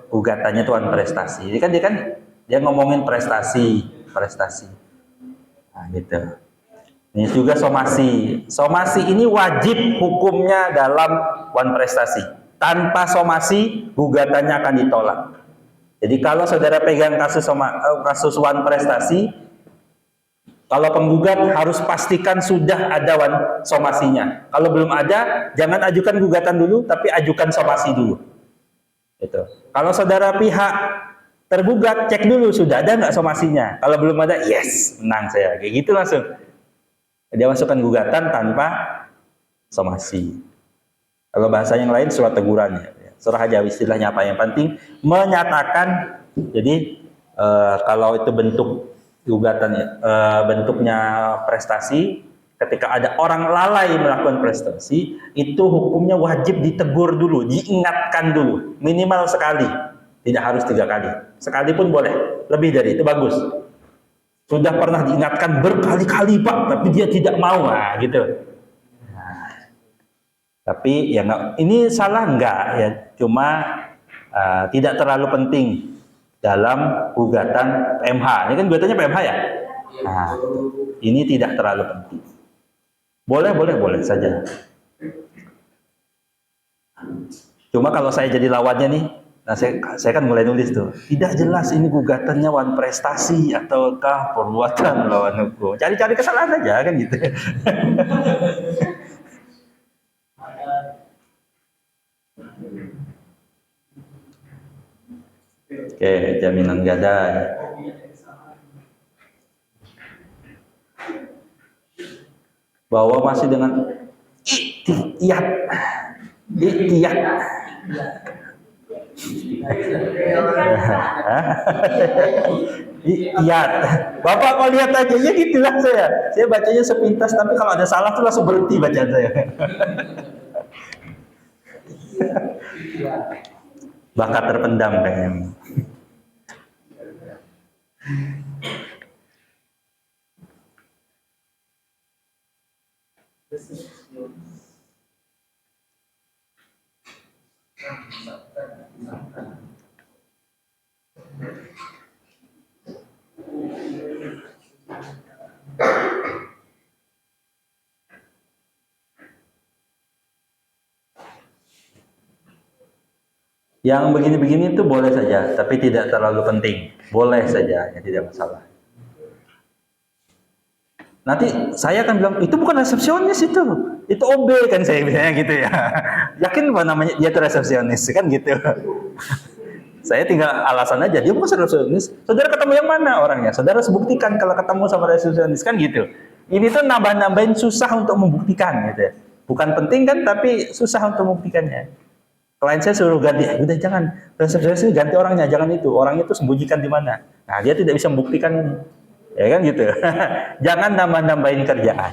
gugatannya tuan prestasi. Ini kan dia ngomongin prestasi. Nah, gitu. Ini juga somasi. Somasi ini wajib hukumnya dalam wan prestasi. Tanpa somasi, gugatannya akan ditolak. Jadi kalau saudara pegang kasus wan prestasi, kalau penggugat harus pastikan sudah ada wan somasinya. Kalau belum ada, jangan ajukan gugatan dulu, tapi ajukan somasi dulu. Gitu. Kalau saudara pihak tergugat, cek dulu sudah ada nggak somasinya. Kalau belum ada, yes, menang saya. Kayak gitu langsung. Dia masukkan gugatan tanpa somasi. Kalau bahasa yang lain surat teguran ya. Surah aja istilahnya apa yang penting menyatakan. Jadi kalau itu bentuk gugatan bentuknya prestasi, ketika ada orang lalai melakukan prestasi, itu hukumnya wajib ditegur dulu, diingatkan dulu, minimal sekali, tidak harus 3 kali, sekali pun boleh, lebih dari itu bagus. Sudah pernah diingatkan berkali-kali Pak, tapi dia tidak mau, nah gitu. Nah, tapi ya enggak, ini salah enggak ya, cuma tidak terlalu penting dalam gugatan PMH. Ini kan gugatannya PMH ya. Nah, ini tidak terlalu penting. Boleh saja. Cuma kalau saya jadi lawannya nih, nah saya kan mulai nulis tuh. Tidak jelas ini gugatannya wan prestasi ataukah perbuatan lawan hukum. Cari-cari kesalahan aja kan gitu. Oke, jaminan gadai. Bahwa masih dengan ihtiyat. Ihtiyat. Bapak kok lihat aja ya gitulah saya. Saya bacanya sepintas, tapi kalau ada salah tuh langsung berhenti bacaan saya. Bakat terpendam kayaknya. Yang begini-begini itu boleh saja, tapi tidak terlalu penting. Boleh saja, ya tidak masalah. Nanti saya akan bilang, itu bukan resepsionis itu OB kan saya biasanya gitu ya. Yakin apa namanya dia itu resepsionis kan gitu. Saya tinggal alasan aja, dia bukan resepsionis. Saudara ketemu yang mana orangnya? Saudara harus buktikan kalau ketemu sama resepsionis kan gitu. Ini tuh nambah-nambahin susah untuk membuktikan gitu ya. Bukan penting kan, tapi susah untuk membuktikannya. Klien saya suruh ganti, udah jangan, resepsionis ini ganti orangnya, jangan itu. Orangnya itu sembunyikan di mana. Nah, dia tidak bisa membuktikan ini. Ya kan gitu. Jangan nambah-nambahin kerjaan.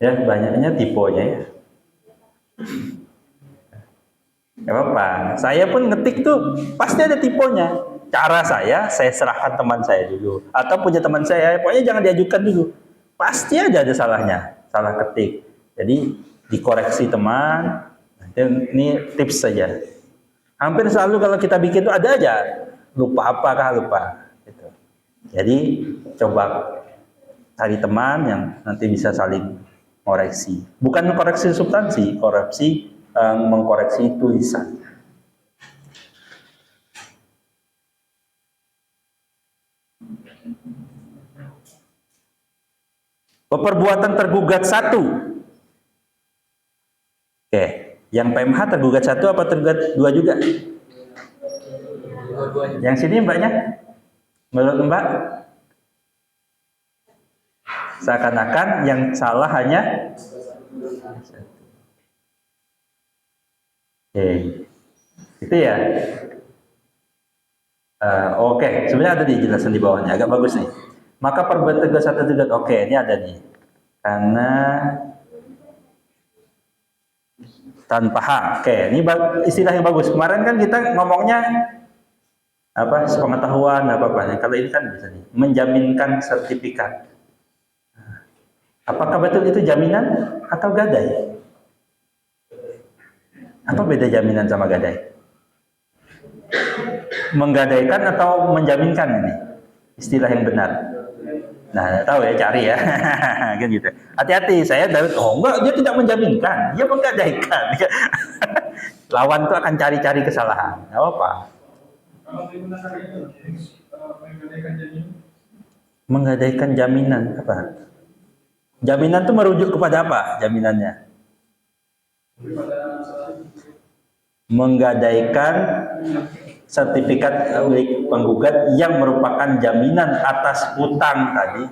Ya, banyaknya tipenya ya. Gak apa-apa. Saya pun ngetik tuh pasti ada tipenya. Cara saya serahkan teman saya dulu. Atau punya teman saya, pokoknya jangan diajukan dulu. Pasti ada salahnya, salah ketik. Jadi dikoreksi teman. Ini tips saja. Hampir selalu kalau kita bikin tuh ada aja. Lupa apakah lupa. Gitu. Jadi coba cari teman yang nanti bisa saling koreksi. Bukan koreksi substansi, mengkoreksi tulisan. Perbuatan tergugat satu. Oke, yang PMH tergugat satu apa tergugat dua juga? Yang sini mbaknya? Menurut mbak? Seakan-akan yang salah hanya oke, itu ya. Oke, sebenarnya ada dijelasan di bawahnya, agak bagus nih. Maka perbuatan tergugat satu tergugat. Oke, ini ada nih. Karena tanpa hak. Oke, ini istilah yang bagus. Kemarin kan kita ngomongnya apa? Sepengetahuan apa-apa. Kalau ini kan bisa nih, menjaminkan sertifikat. Apakah betul itu jaminan atau gadai? Apa beda jaminan sama gadai? Menggadaikan atau menjaminkan ini? Istilah yang benar. Nah, tahu ya, cari ya. Kan gitu. Hati-hati, saya dari enggak, dia tidak menjaminkan, dia menggadaikan. Lawan tuh akan cari-cari kesalahan. Enggak apa-apa. Menggadaikan jaminan apa? Jaminan itu merujuk kepada apa jaminannya? Menggadaikan sertifikat milik penggugat yang merupakan jaminan atas hutang tadi,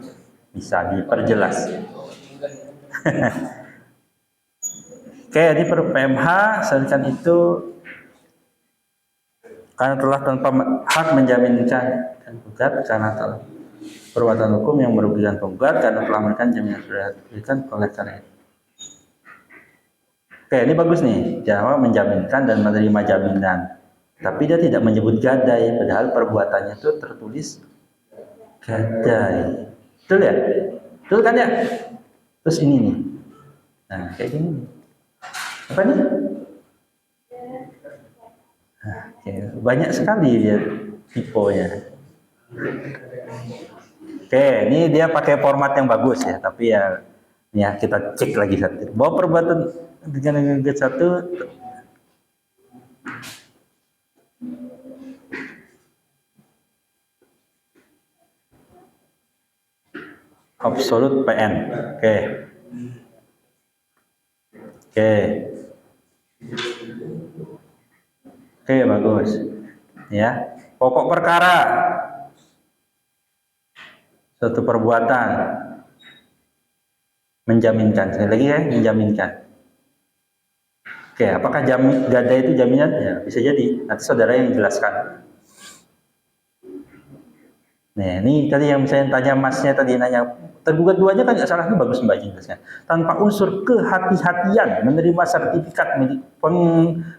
bisa diperjelas. Oke, di PMH sedangkan itu karena telah tanpa hak menjaminkan penggugat karena telah perbuatan hukum yang merugikan penggugat karena telah memberikan jaminan sudah diberikan oleh karena itu. Oke, ini bagus nih. Jawa menjaminkan dan menerima jaminan. Tapi dia tidak menyebut gadai, padahal perbuatannya itu tertulis gadai. Betul ya? Betul kan ya? Terus ini nih. Nah, kayak gini nih. Apa nih? Nah, banyak sekali dia tipenya. Oke, ini dia pakai format yang bagus ya, tapi ya kita cek lagi satu. Bahwa perbuatan dengan satu absolut PN. Oke. Oke, bagus. Ya. Pokok perkara. Suatu perbuatan menjaminkan. Sekali lagi ya, menjaminkan. Oke, apakah gadai itu jaminan? Ya, bisa jadi. Nanti saudara yang jelaskan. Nah, ini tadi yang saya tanya masnya tadi nanya tergugat duanya kan nggak salah, itu bagus Mbak jelaskan. Tanpa unsur kehati-hatian menerima sertifikat milik penggugat.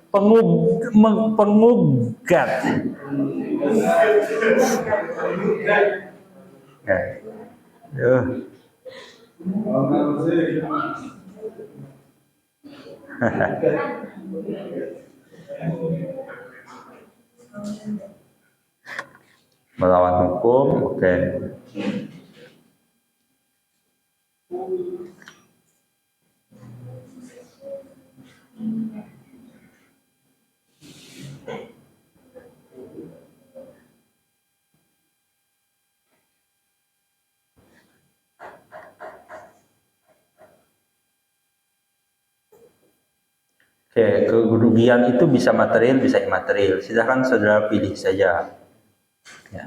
Melawan hukum, oke. Oke, kerugian itu bisa material, bisa imaterial. Silahkan saudara pilih saja. Ya.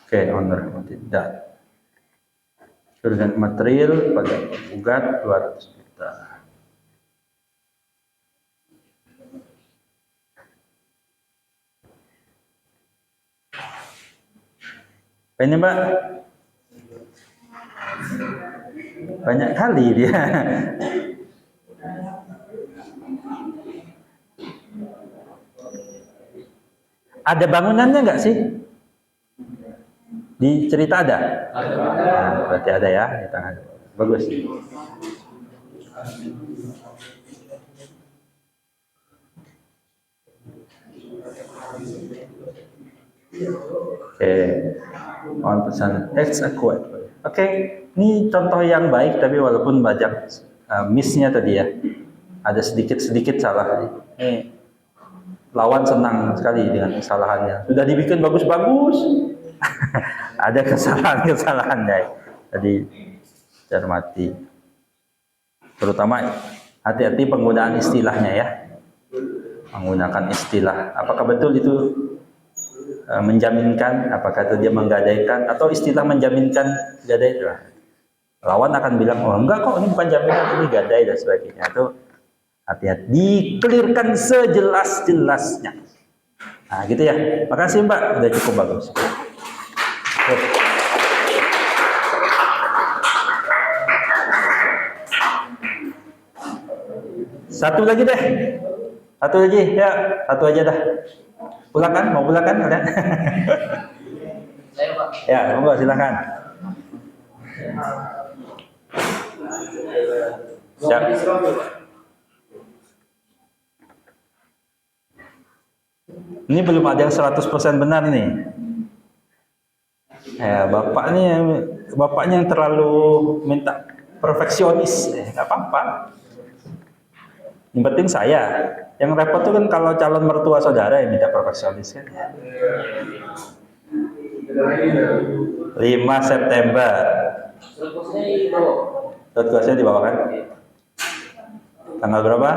Oke, owner tidak. Kerugian material pada penggugat 200 juta. Apa ini Mbak? Banyak kali dia. Ada bangunannya nggak sih? Di cerita ada? Nah, berarti ada ya di tangan. Bagus. Oke, 1% it's a quote. Oke, ini contoh yang baik tapi walaupun banyak miss-nya tadi ya. Ada sedikit-sedikit salah. Ini lawan senang sekali dengan kesalahannya. Sudah dibikin bagus-bagus. Ada kesalahan-kesalahannya. Jadi cermati. Terutama hati-hati penggunaan istilahnya ya. Menggunakan istilah. Apakah betul itu menjaminkan, apakah itu dia menggadaikan, atau istilah menjaminkan gadai itu? Lawan akan bilang, oh enggak kok, ini bukan jaminan, ini gadai dan sebagainya. Itu hati-hati, dikelirkan sejelas-jelasnya. Nah gitu ya. Makasih Mbak, udah cukup bagus. Oke. Satu lagi deh. Satu lagi, ya. Satu aja dah. Pulang kan? Mau pulang kan? Kalian? Saya Pak. Ya, monggo silakan. Siap. Ini belum ada yang 100% benar nih. Ya, bapaknya yang terlalu minta perfeksionis. Nggak apa-apa. Yang penting saya. Yang repot tuh kan kalau calon mertua saudara yang minta perfeksionis kan. 5 September. Surat kuasanya dibawa kan? Tanggal berapa?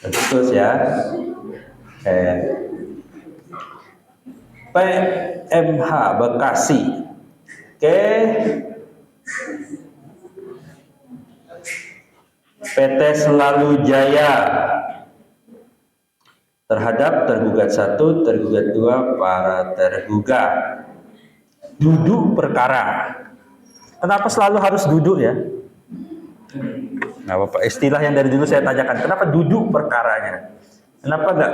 Agustus ya. PMH Bekasi. Oke. PT Selalu Jaya terhadap tergugat 1, tergugat 2, para tergugat. Duduk perkara. Kenapa selalu harus duduk ya? Nah, Bapak, istilah yang dari dulu saya tanyakan, kenapa duduk perkaranya? Kenapa enggak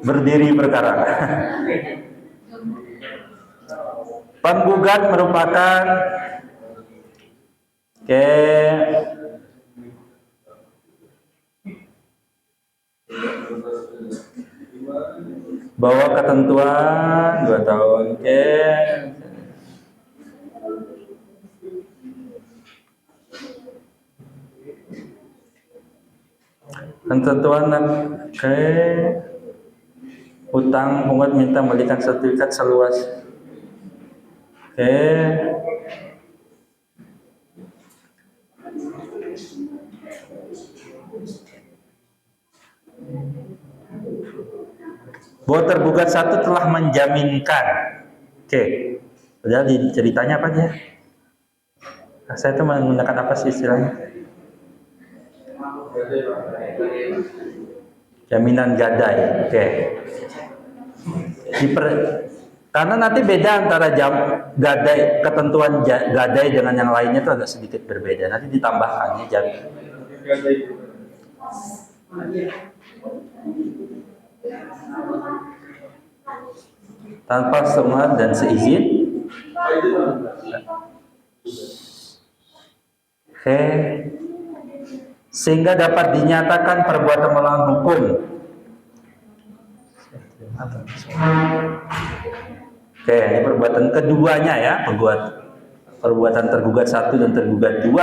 berdiri perkara? Penggugat merupakan bawa ketentuan 2 tahun. Ketentuan utang pungut minta memberikan sertifikat seluas bahwa tergugat 1 telah menjaminkan. Padahal di ceritanya apa dia? Saya itu menggunakan apa sih istilahnya? Jaminan gadai. Karena nanti beda antara gadai, ketentuan gadai dengan yang lainnya itu agak sedikit berbeda. Nanti ditambahkan ya tanpa semat dan seizin. Sehingga dapat dinyatakan perbuatan melawan hukum. Ini perbuatan keduanya ya, perbuatan tergugat 1 dan tergugat 2.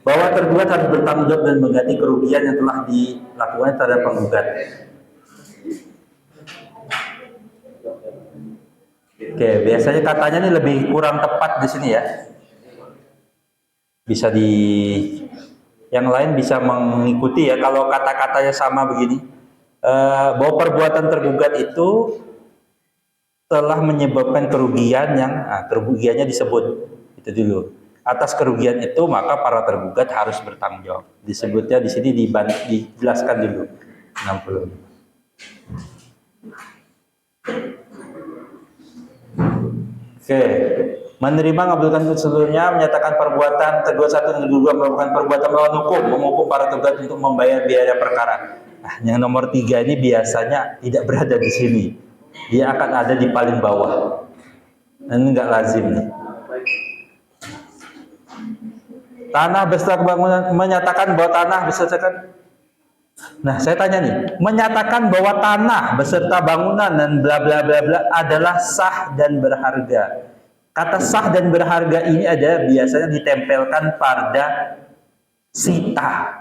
Bahwa tergugat harus bertanggung jawab dan mengganti kerugian yang telah dilakukan terhadap penggugat. Biasanya katanya ini lebih kurang tepat di sini ya. Bisa yang lain bisa mengikuti ya kalau kata-katanya sama begini. Bahwa perbuatan tergugat itu telah menyebabkan kerugian yang kerugiannya disebut itu dulu. Atas kerugian itu maka para tergugat harus bertanggung jawab. Disebutnya di sini dijelaskan dulu 60. Menerima mengabulkan seluruhnya, menyatakan perbuatan tergugat 1 dan tergugat melakukan perbuatan melawan hukum, menghukum para tergugat untuk membayar biaya perkara. Nah, yang nomor 3 ini biasanya tidak berada di sini. Dia akan ada di paling bawah. Ini enggak lazim nih. Tanah beserta bangunan, menyatakan bahwa tanah beserta Nah, saya tanya nih, menyatakan bahwa tanah beserta bangunan dan bla bla bla bla adalah sah dan berharga. Kata sah dan berharga ini ada biasanya ditempelkan pada sita.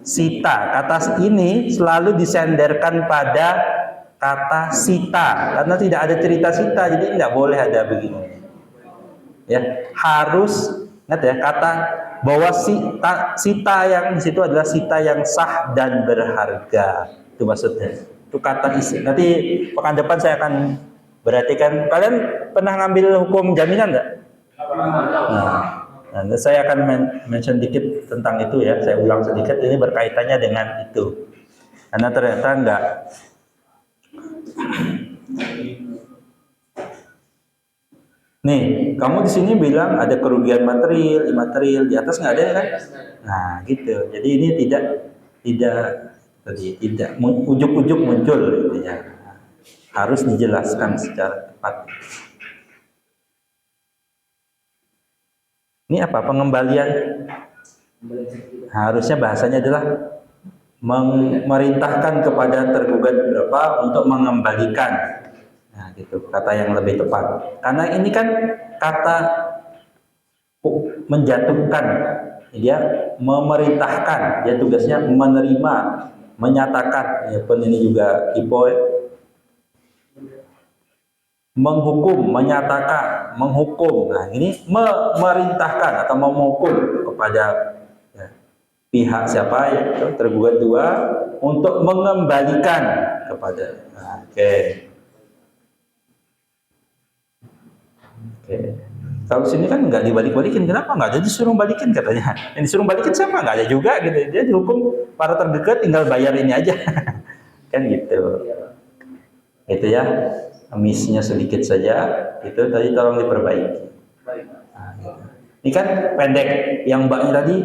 Sita, kata ini selalu disenderkan pada kata sita karena tidak ada cerita sita, jadi tidak boleh ada begini. Ya, harus ingat ya, kata bahwa sita yang di situ adalah sita yang sah dan berharga. Itu maksudnya. Itu kata isi. Nanti pekan depan saya akan berartikan. Kalian pernah ngambil hukum jaminan enggak? Nah, saya akan mention dikit tentang itu ya. Saya ulang sedikit, ini berkaitannya dengan itu. Karena ternyata enggak. Nih, kamu di sini bilang ada kerugian material, imaterial, di atas nggak ada kan? Nah, gitu. Jadi ini tidak ujuk-ujuk muncul gitu ya. Harus dijelaskan secara tepat. Ini apa? Pengembalian. Harusnya bahasanya adalah memerintahkan kepada tergugat berapa untuk mengembalikan. Nah, gitu, kata yang lebih tepat. Karena ini kan kata menjatuhkan, dia memerintahkan, dia tugasnya menerima, menyatakan, ya pun ini juga ipo, menghukum, menyatakan, menghukum. Nah, ini memerintahkan atau menghukum kepada ya, pihak siapa ya, tergugat dua untuk mengembalikan kepada. Nah, oke. Oke. Kalau sini kan nggak dibalik-balikin, kenapa nggak ada disuruh balikin katanya? Yang disuruh balikin siapa? Nggak ada juga gitu. Dia dihukum para terdekat tinggal bayar ini aja, kan gitu. Itu ya, missnya sedikit saja. Itu tadi tolong diperbaiki. Nah, gitu. Ini kan pendek, yang mbaknya tadi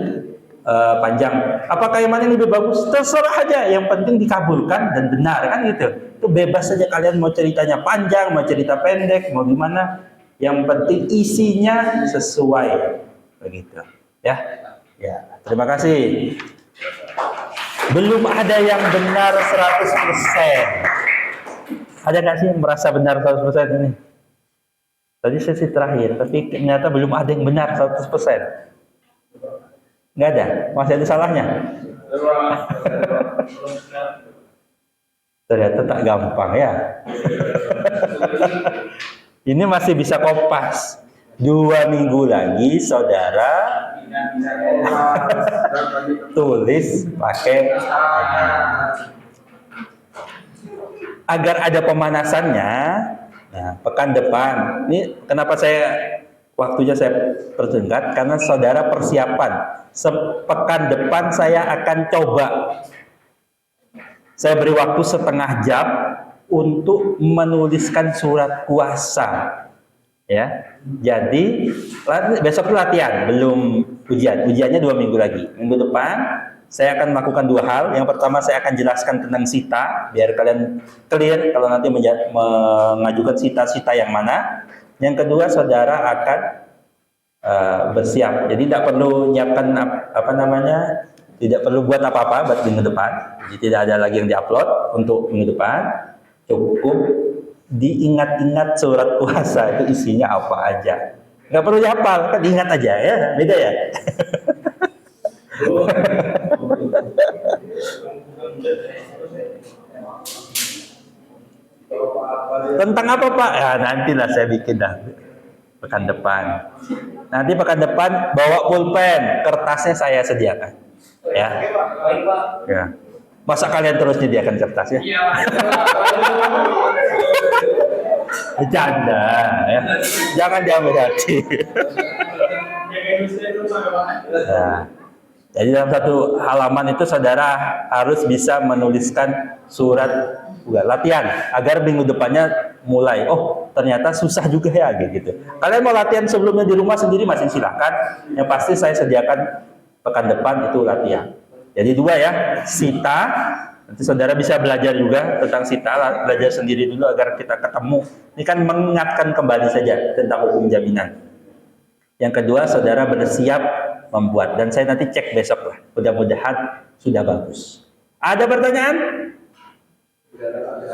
panjang. Apakah yang mana yang lebih bagus? Terserah aja. Yang penting dikabulkan dan benar kan gitu. Itu bebas saja kalian mau ceritanya panjang, mau cerita pendek, mau gimana. Yang penting isinya sesuai begitu ya. Ya, terima kasih. Belum ada yang benar 100%. Ada nggak sih yang merasa benar 100% ini? Tadi sesi terakhir, tapi ternyata belum ada yang benar 100%. Nggak ada, masih ada salahnya. Ternyata tak gampang ya. Ini masih bisa kompas. 2 minggu lagi saudara tulis pakai agar ada pemanasannya. Nah, pekan depan ini kenapa waktunya saya persingkat karena saudara persiapan. Pekan depan saya akan coba. Saya beri waktu setengah jam untuk menuliskan surat kuasa, ya. Jadi besok itu latihan, belum ujian. Ujiannya 2 minggu lagi. Minggu depan saya akan melakukan 2 hal. Yang pertama saya akan jelaskan tentang sita, biar kalian clear kalau nanti mengajukan sita yang mana. Yang kedua saudara akan bersiap. Jadi tidak perlu nyiapkan tidak perlu buat apa-apa buat minggu depan. Jadi tidak ada lagi yang diupload untuk minggu depan. Cukup diingat-ingat surat kuasa itu isinya apa aja. Nggak perlu dihafal, kan diingat aja ya. Beda ya. Tentang apa Pak? Ya nantilah saya bikin dah pekan depan. Nanti pekan depan bawa pulpen, kertasnya saya sediakan. Ya. Ya. Masa kalian terus menyediakan kertas ya? Bercanda ya. Jangan diambil hati. Nah, jadi dalam satu halaman itu saudara harus bisa menuliskan surat latihan agar minggu depannya mulai. Oh, ternyata susah juga ya gitu. Kalian mau latihan sebelumnya di rumah sendiri masih silakan. Yang pasti saya sediakan pekan depan itu latihan. Jadi 2 ya, sita. Nanti saudara bisa belajar juga tentang sita, belajar sendiri dulu agar kita ketemu. Ini kan mengingatkan kembali saja tentang hukum jaminan. Yang kedua, saudara bersiap membuat. Dan saya nanti cek besok lah. Mudah-mudahan sudah bagus. Ada pertanyaan?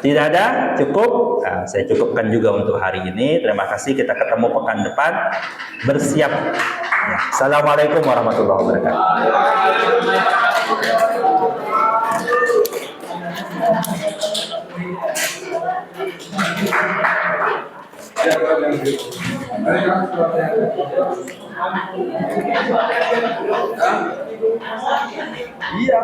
Tidak ada? Cukup? Nah, saya cukupkan juga untuk hari ini. Terima kasih. Kita ketemu pekan depan. Bersiap. Ya. Assalamualaikum warahmatullahi wabarakatuh. Iya.